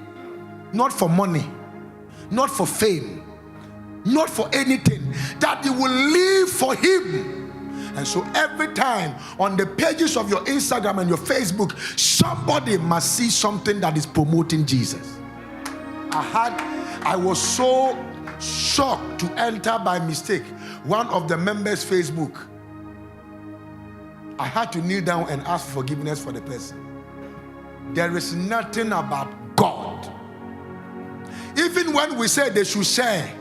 not for money, not for fame, not for anything, that you will live for him. And so every time on the pages of your Instagram and your Facebook, somebody must see something that is promoting Jesus. I was so shocked to enter by mistake one of the members' Facebook. I had to kneel down and ask for forgiveness for the person. There is nothing about God. Even when we say they should share,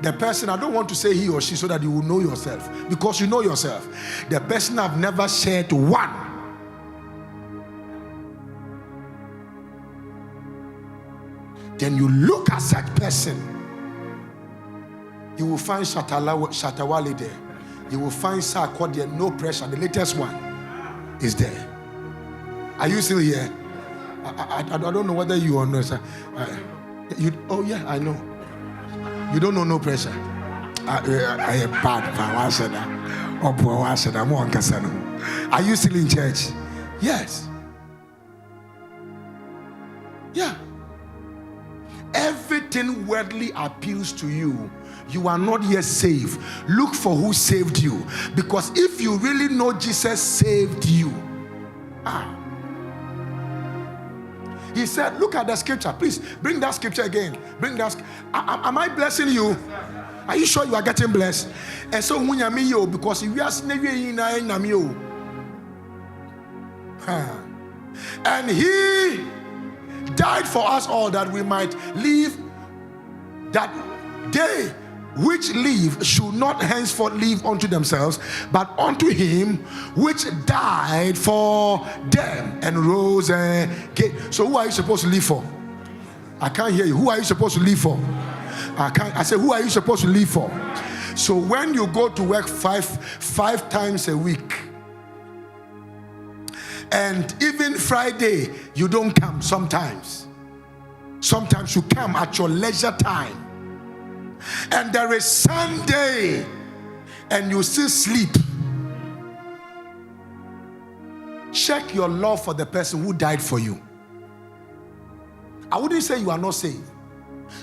the person, I don't want to say he or she so that you will know yourself, because you know yourself. The person have never shared one. Then you look at such person, you will find Shatawale there. You will find Sarko there, no pressure. The latest one is there. Are you still here? I don't know whether you are not. Oh yeah, I know. You don't know no pressure. I am bad. Are you still in church? Yes. Yeah. Everything worldly appeals to you. You are not yet saved. Look for who saved you. Because if you really know Jesus saved you, he said, look at the scripture. Please bring that scripture again. Bring that. Am I blessing you? Are you sure you are getting blessed? And so because we are and he died for us all, that we might live, that they which live should not henceforth live unto themselves, but unto him which died for them and rose again. So who are you supposed to live for? I can't hear you. Who are you supposed to live for? I say, who are you supposed to live for? So when you go to work five times a week, and even Friday you don't come, sometimes you come at your leisure time, and there is Sunday and you still sleep, check your love for the person who died for you. I wouldn't say you are not saved,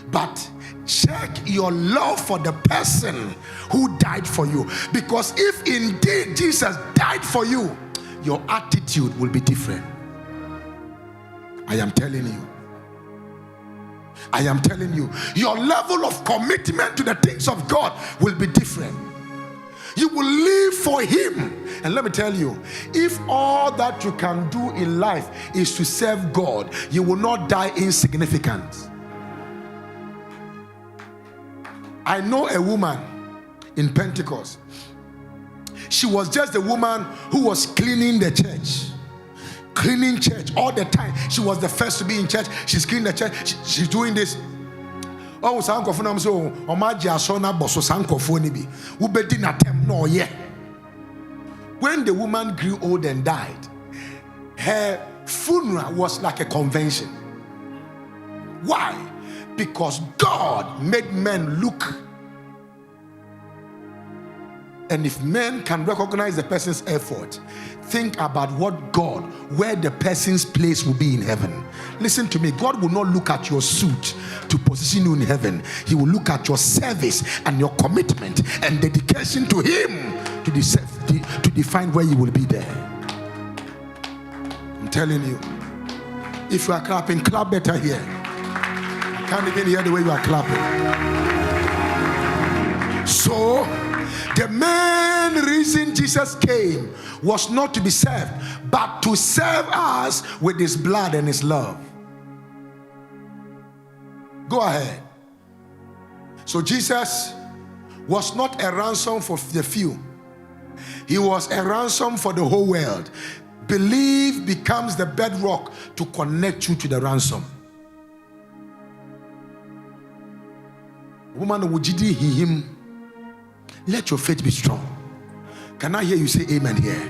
but check your love for the person who died for you. Because if indeed Jesus died for you, your attitude will be different. I am telling you. I am telling you, your level of commitment to the things of God will be different. You will live for him. And let me tell you, if all that you can do in life is to serve God, you will not die insignificant. I know a woman in Pentecost. She was just the woman who was cleaning the church. Cleaning church all the time. She was the first to be in church. She's cleaning the church. She's doing this. Oh, Sankofunam so Omaja Sona Bosso Sankofonibi. Ubedinatem no yeah. When the woman grew old and died, her funeral was like a convention. Why? Because God made men look And if men can recognize the person's effort, think about where the person's place will be in heaven. Listen to me. God will not look at your suit to position you in heaven. He will look at your service and your commitment and dedication to Him to define where you will be there. I'm telling you. If you are clapping, clap better here. I can't even hear the way you are clapping. So, the main reason Jesus came was not to be served, but to serve us with His blood and His love. Go ahead. So Jesus was not a ransom for the few. He was a ransom for the whole world. Belief becomes the bedrock to connect you to the ransom. Woman, would you him? Let your faith be strong. Can I hear you say amen here?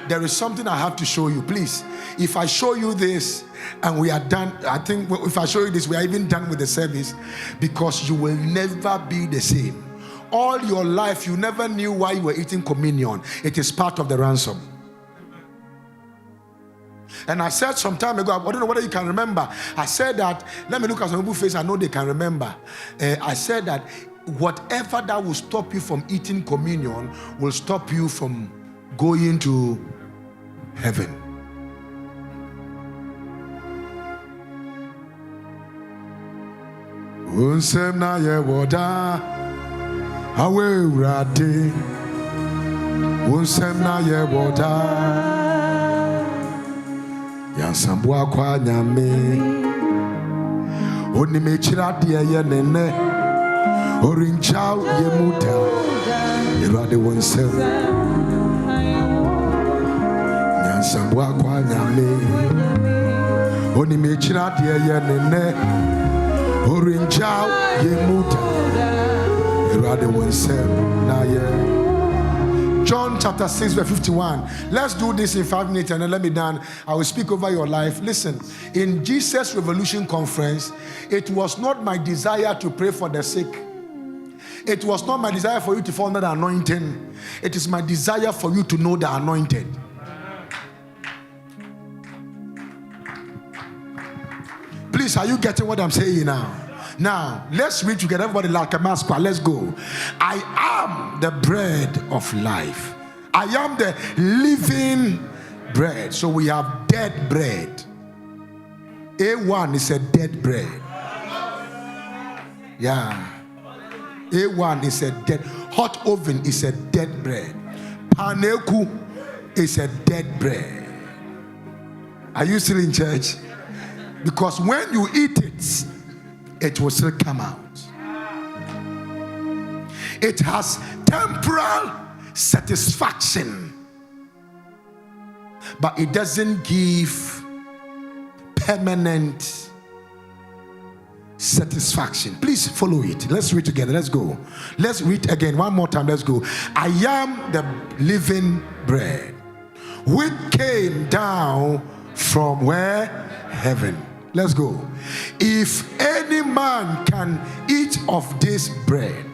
There is something I have to show you. Please, if I show you this and we are done, I think if I show you this, we are even done with the service, because you will never be the same. All your life, you never knew why you were eating communion. It is part of the ransom. And I said some time ago, I don't know whether you can remember, I said that, let me look at some people's face, I know they can remember. I said that whatever that will stop you from eating communion will stop you from going to heaven. Unsem na ye woda awe urade. Unsem na ye woda yansambua kwa nyame. Oni mechira de ye nene orinchao ye muta irade unsem yansambua kwa nyame. Oni mechira de ye nene orinchao ye muta irade unsem na ye. John chapter 6 verse 51. Let's do this in 5 minutes and then let me down. I will speak over your life. Listen, in Jesus Revolution Conference, it was not my desire to pray for the sick. It was not my desire for you to fall under the anointing. It is my desire for you to know the anointed. Please, are you getting what I'm saying now? Now, let's read together. Everybody like a mask. Let's go. I am the bread of life. I am the living bread. So we have dead bread. A1 is a dead bread. Yeah. A1 is a dead. Hot oven is a dead bread. Paneku is a dead bread. Are you still in church? Because when you eat it, it will still come out. It has temporal satisfaction, but it doesn't give permanent satisfaction. Please follow it. Let's read together. Let's go. Let's read again one more time. Let's go. I am the living bread which came down from where? Heaven. Let's go. If any man can eat of this bread,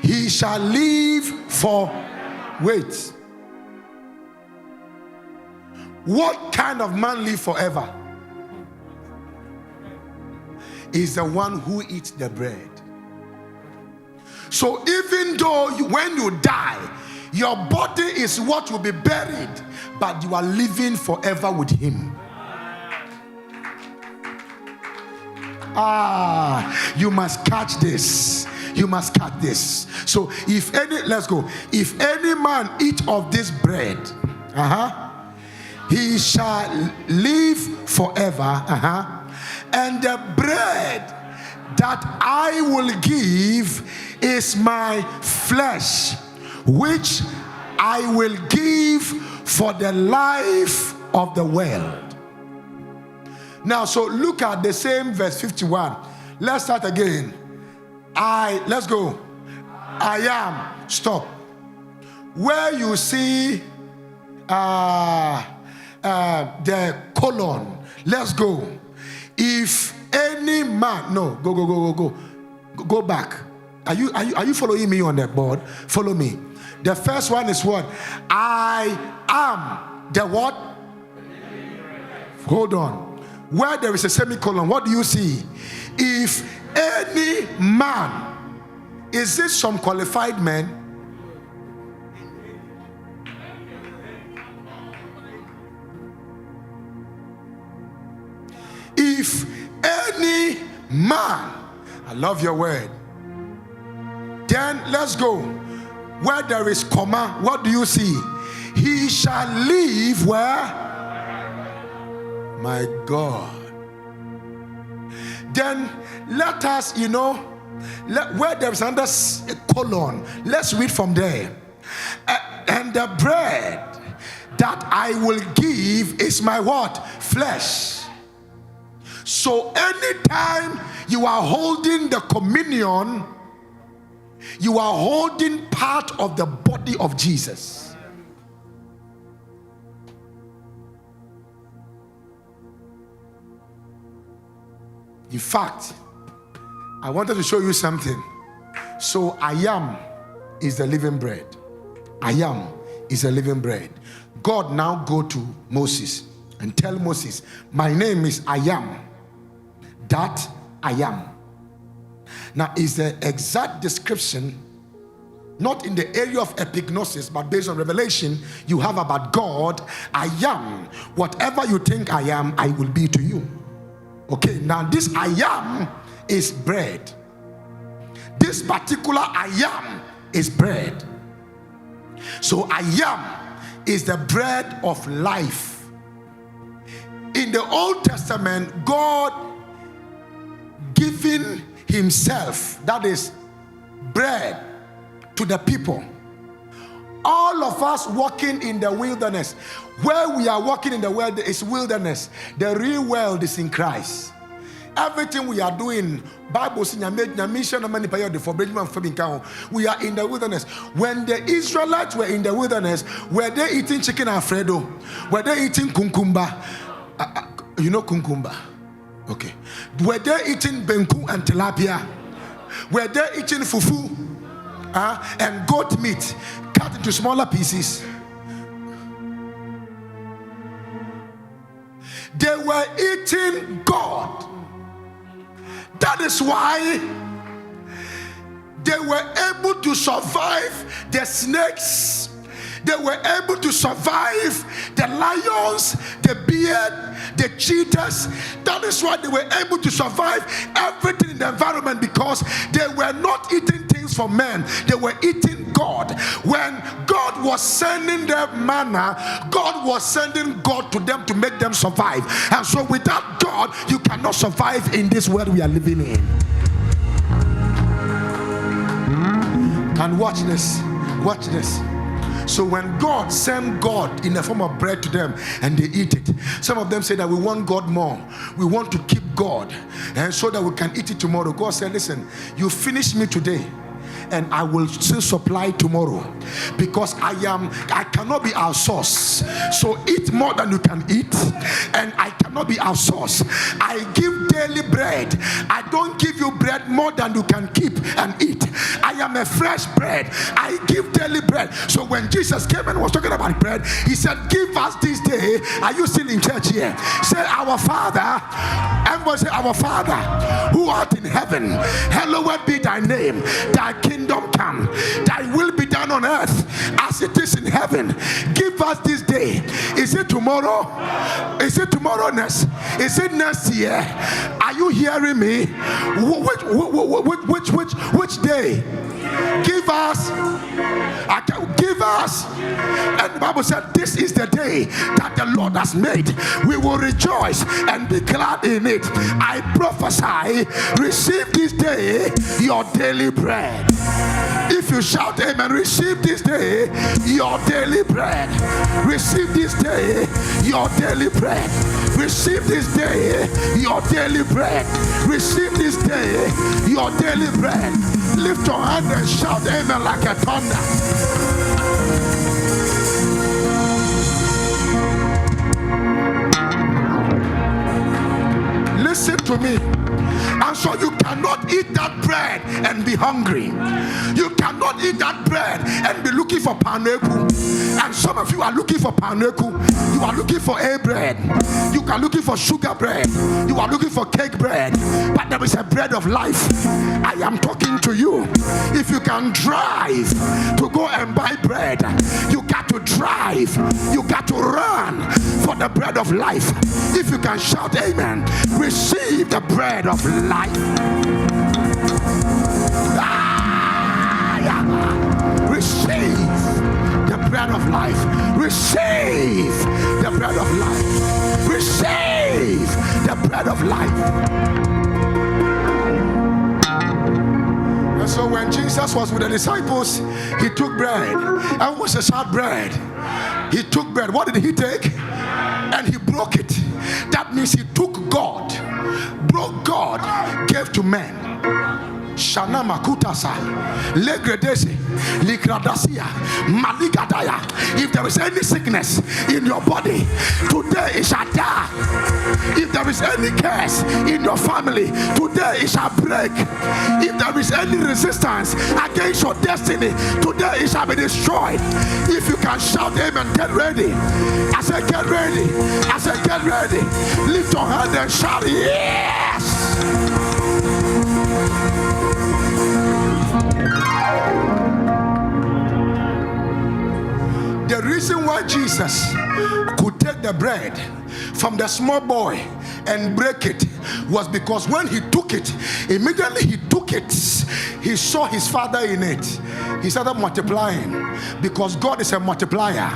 he shall live for. Wait. What kind of man live forever? Is the one who eats the bread. So even though when you die, your body is what will be buried, but you are living forever with Him. You must catch this. You must catch this. So if any man eat of this bread, he shall live forever. And the bread that I will give is my flesh, which I will give for the life of the world. Now, so look at the same verse 51. Let's start again. Let's go. I am. Stop. Where you see the colon. Let's go. If any man, no, go back. Are you following me on that board? Follow me. The first one is what? I am the what? Hold on. Where there is a semicolon, what do you see? If any man, is this some qualified man? If any man, I love your word. Then let's go. Where there is comma, what do you see? He shall live where? My God. Then let us, where there is under colon, let's read from there. And the bread that I will give is my what? Flesh. So anytime you are holding the communion, you are holding part of the body of Jesus. In fact, I wanted to show you something. So I am is the living bread. I am is the living bread. God now go to Moses and tell Moses, my name is I am that I am. Now is the exact description, not in the area of epignosis, but based on revelation you have about God. I am. Whatever you think I am, I will be to you. Okay, now this I am is bread. This particular I am is bread. So I am is the bread of life. In the Old Testament, God giving himself, that is bread, to the people. All of us walking in the wilderness, where we are walking in the world is wilderness. The real world is in Christ. Everything we are doing, Bible says, we are in the wilderness. When the Israelites were in the wilderness, were they eating chicken Alfredo? Were they eating kunkumba? You know kunkumba? Okay. Were they eating benku and tilapia? Were they eating fufu and goat meat cut into smaller pieces? They were eating God. That is why they were able to survive the snakes. They were able to survive the lions, the bear, the cheetahs. That is why they were able to survive everything in the environment, because they were not eating things from men. They were eating God. When God was sending them manna, God was sending God to them to make them survive. And so without God, you cannot survive in this world we are living in. And watch this. Watch this. So when God sent God in the form of bread to them and they eat it, some of them say that we want God more. We want to keep God, and so that we can eat it tomorrow. God said, listen, you finish me today, and I will still supply tomorrow, because I cannot be our source. So eat more than you can eat, and I cannot be our source. I give daily bread. I don't give you bread more than you can keep and eat. I am a fresh bread. I give daily bread. So when Jesus came and was talking about bread, he said, give us this day. Are you still in church here? Say, our Father. Everybody say, our Father who art in heaven, hallowed be thy name. Thy kingdom come, thy will be done on earth as it is in heaven. Give us this day. Is it tomorrow? Is it tomorrow next? Is it next year? Are you hearing me? Which day? Give us. Give us. And the Bible said, this is the day that the Lord has made. We will rejoice and be glad in it. I prophesy, receive this day your daily bread. If you shout amen, receive this day your daily bread. Receive this day your daily bread. Receive this day your daily bread. Receive this day your daily bread. Lift your hand and shout amen like a thunder. listen to me. And so you cannot eat that bread and be hungry. You cannot eat that bread and be looking for paneku. And some of you are looking for paneku. You are looking for a bread. You are looking for sugar bread. You are looking for cake bread. But there is a bread of life. I am talking to you. If you can drive to go and buy bread, you got to drive. You got to run for the bread of life. If you can shout amen, receive the bread of life. Receive the bread of life. Receive the bread of life. Receive the bread of life. And so when Jesus was with the disciples, he took bread. And was a short bread. He took bread. What did he take? And he broke it. That means he took God, broke God, gave to men. Shana makutasa, legredese, ligradasia, maligadaya. If there is any sickness in your body, today it shall die. If there is any curse in your family, today it shall break. If there is any resistance against your destiny, today it shall be destroyed. If you can shout amen, get ready. I said get ready. I said get ready. Lift your hand and shout yes. The reason why Jesus could take the bread from the small boy and break it was because when he took it, immediately he took it, he saw his father in it. He started multiplying because God is a multiplier.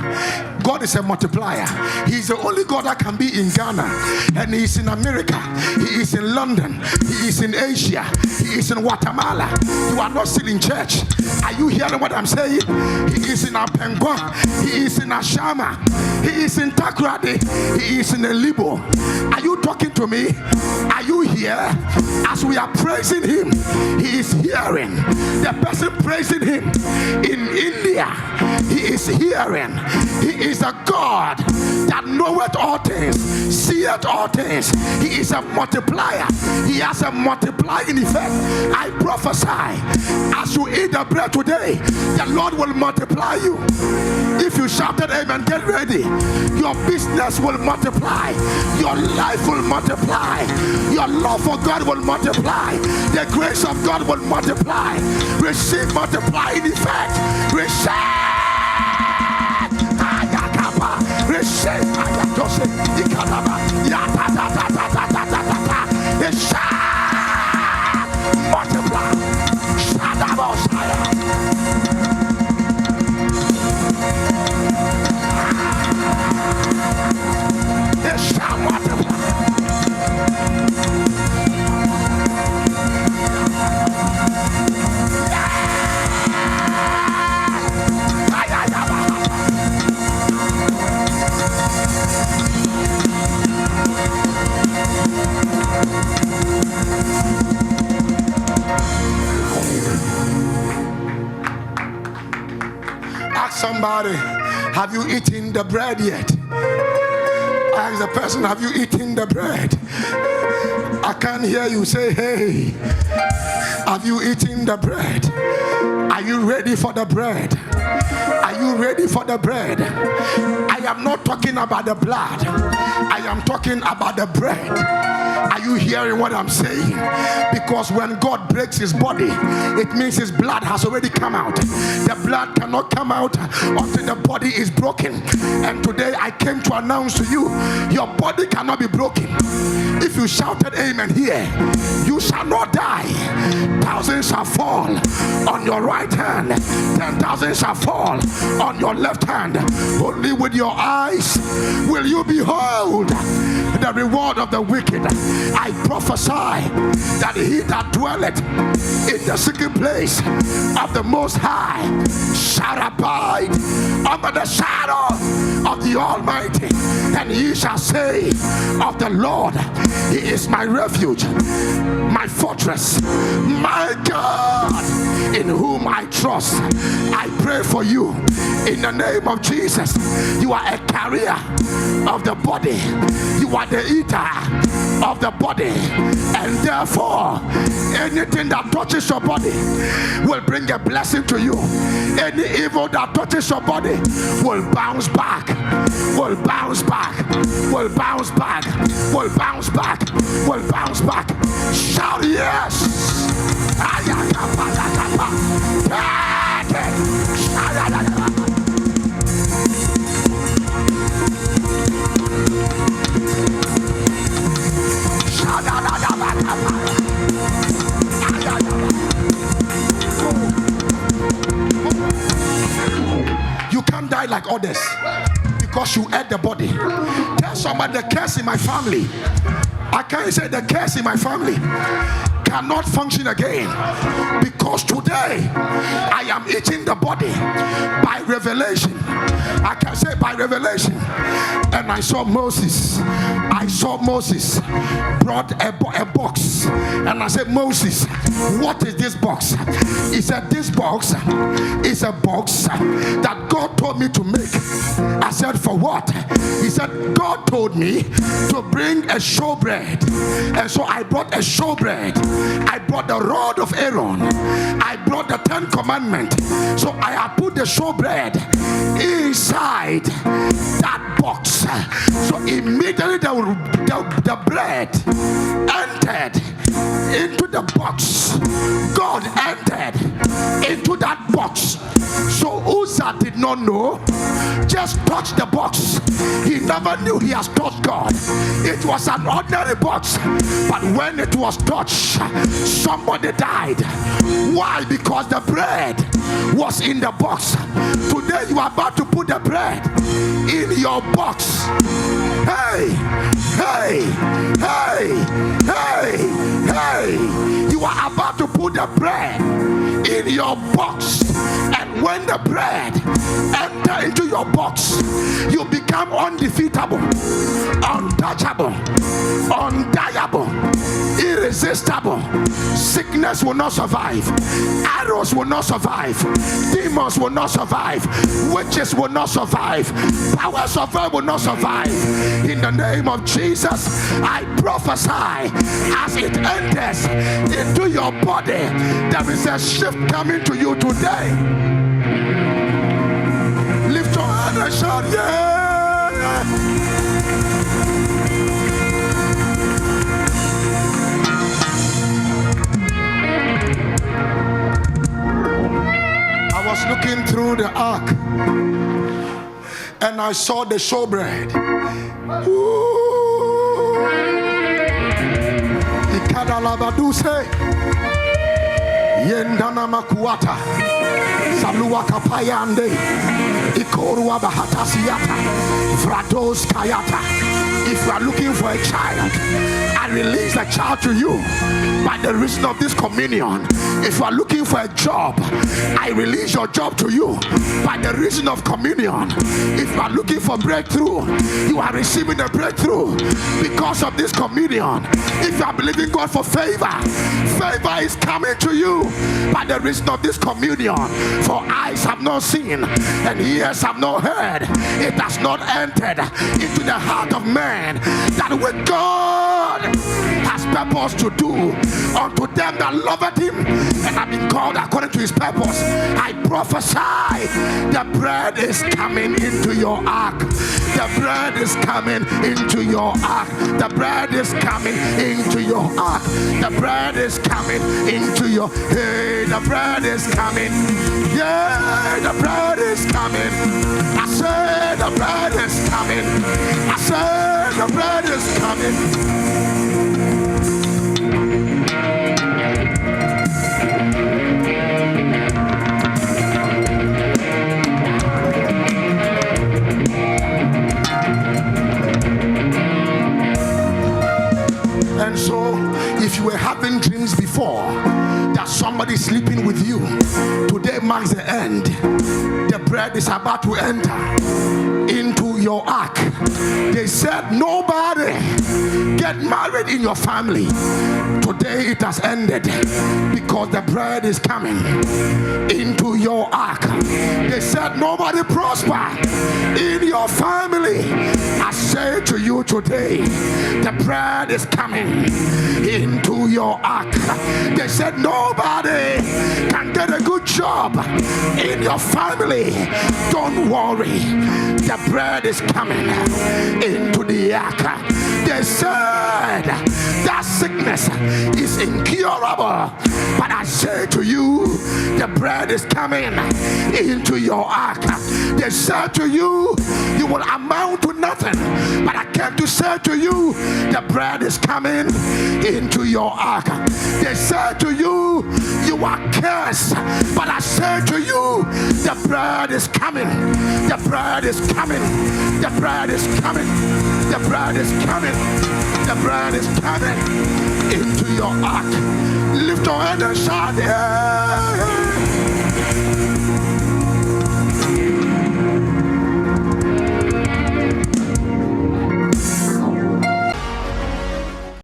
God is a multiplier. He's the only God that can be in Ghana, and he's in America, he is in London, he is in Asia, he is in Guatemala. You are not still in church. Are you hearing what I'm saying? He is in Apengwa, he is in Ashama, he is in Takrade, he is in Elibo. Are you talking to me? Are you here? As we are praising him, he is hearing. The person praising him in India, he is hearing. He is a God that knoweth all things, seeth all things. He is a multiplier. He has a multiplying effect. I prophesy, as you eat the bread today, the Lord will multiply you. If you shouted amen, get ready. Your business will multiply. Your life will multiply. Your love for God will multiply. The grace of God will multiply. Receive multiplying effect. Receive. Receive. Multiply. It shall multiply. Ask somebody, have you eaten the bread yet? Ask the person, have you eaten the bread? I can't hear you say, hey, have you eaten the bread? Are you ready for the bread? Are you ready for the bread? I am not talking about the blood. I am talking about the bread. Are you hearing what I'm saying? Because when God breaks his body, it means his blood has already come out. The blood cannot come out until the body is broken. And today I came to announce to you, your body cannot be broken. If you shouted amen here, you shall not die. Thousands shall fall on your right hand, 10,000 shall fall on your left hand. Only with your eyes will you behold the reward of the wicked. I prophesy that he that dwelleth in the secret place of the Most High shall abide under the shadow of the Almighty. And he shall say of the Lord, he is my refuge, my fortress, my God, in whom I trust. I pray for you in the name of Jesus. You are a carrier of the body. You are the eater of the body, and therefore anything that touches your body will bring a blessing to you. Any evil that touches your body will bounce back, will bounce back, will bounce back, will bounce back, will bounce back. Shout yes. You can't die like others because you ate the body. Tell somebody the curse in my family. I can't say the curse in my family cannot function again, because today I am eating the body by revelation. I can say by revelation. And I saw Moses brought a box, and I said, Moses, what is this box? He said, this box is a box that God told me to make. I said, for what? He said, God told me to bring a showbread, and so I brought a showbread. I brought the rod of Aaron. I brought the 10 commandments. So I have put the showbread inside that box. So immediately the bread entered into the box. God entered into that box. So Uzzah did not know, just touched the box. He never knew he has touched God. It was an ordinary box, but when it was touched, somebody died. Why? Because the bread was in the box. Today you are about to put the bread in your box. Hey, hey, hey, hey, hey. You are about to put the bread in your box. And when the bread enter into your box, you become undefeatable, untouchable, undeniable, irresistible. Sickness will not survive. Arrows will not survive. Demons will not survive. Witches will not survive. Powers of hell will not survive. In the name of Jesus, I prophesy, as it enters into your body, there is a shift coming to you today. Lift your hand and shout, yeah! I was looking through the ark and I saw the showbread. Ikadalabaduse Yendana Makuata Salua Kapayande Ikorua Bahatasiata Vrados Kayata. If you are looking for a child, I release a child to you by the reason of this communion. If you are looking for a job, I release your job to you by the reason of communion. If you are looking for breakthrough, you are receiving a breakthrough because of this communion. If you are believing God for favor, favor is coming to you by the reason of this communion. For eyes have not seen and ears have not heard, it has not entered into the heart of man that with God has purpose to do unto them that loveth him and have been called according to his purpose. I prophesy the bread is coming into your ark. The bread is coming into your ark. The bread is coming into your ark. The bread is coming into your, hey, the bread is coming. Yeah, the bread is coming. I said the bread is coming. I said the bread is coming. And so, if you were having dreams before that somebody is sleeping with you, today marks the end. The bread is about to enter into your ark. They said nobody get married in your family. Today it has ended because the bread is coming into your ark. They said nobody prosper in your family. I say to you today, the bread is coming into your ark. They said nobody can get a good job in your family. Don't worry, the bread is coming into the ark. They said that sickness is incurable, but I say to you, the bread is coming into your ark. They said to you, you will amount to nothing, but I came to say to you, the bread is coming into your ark. They said to you, you are cursed, but I say to you, the bread is coming. The bread is coming. The bread is coming. The bread is coming. The bread is coming into your ark. Lift your hand and shout, yeah.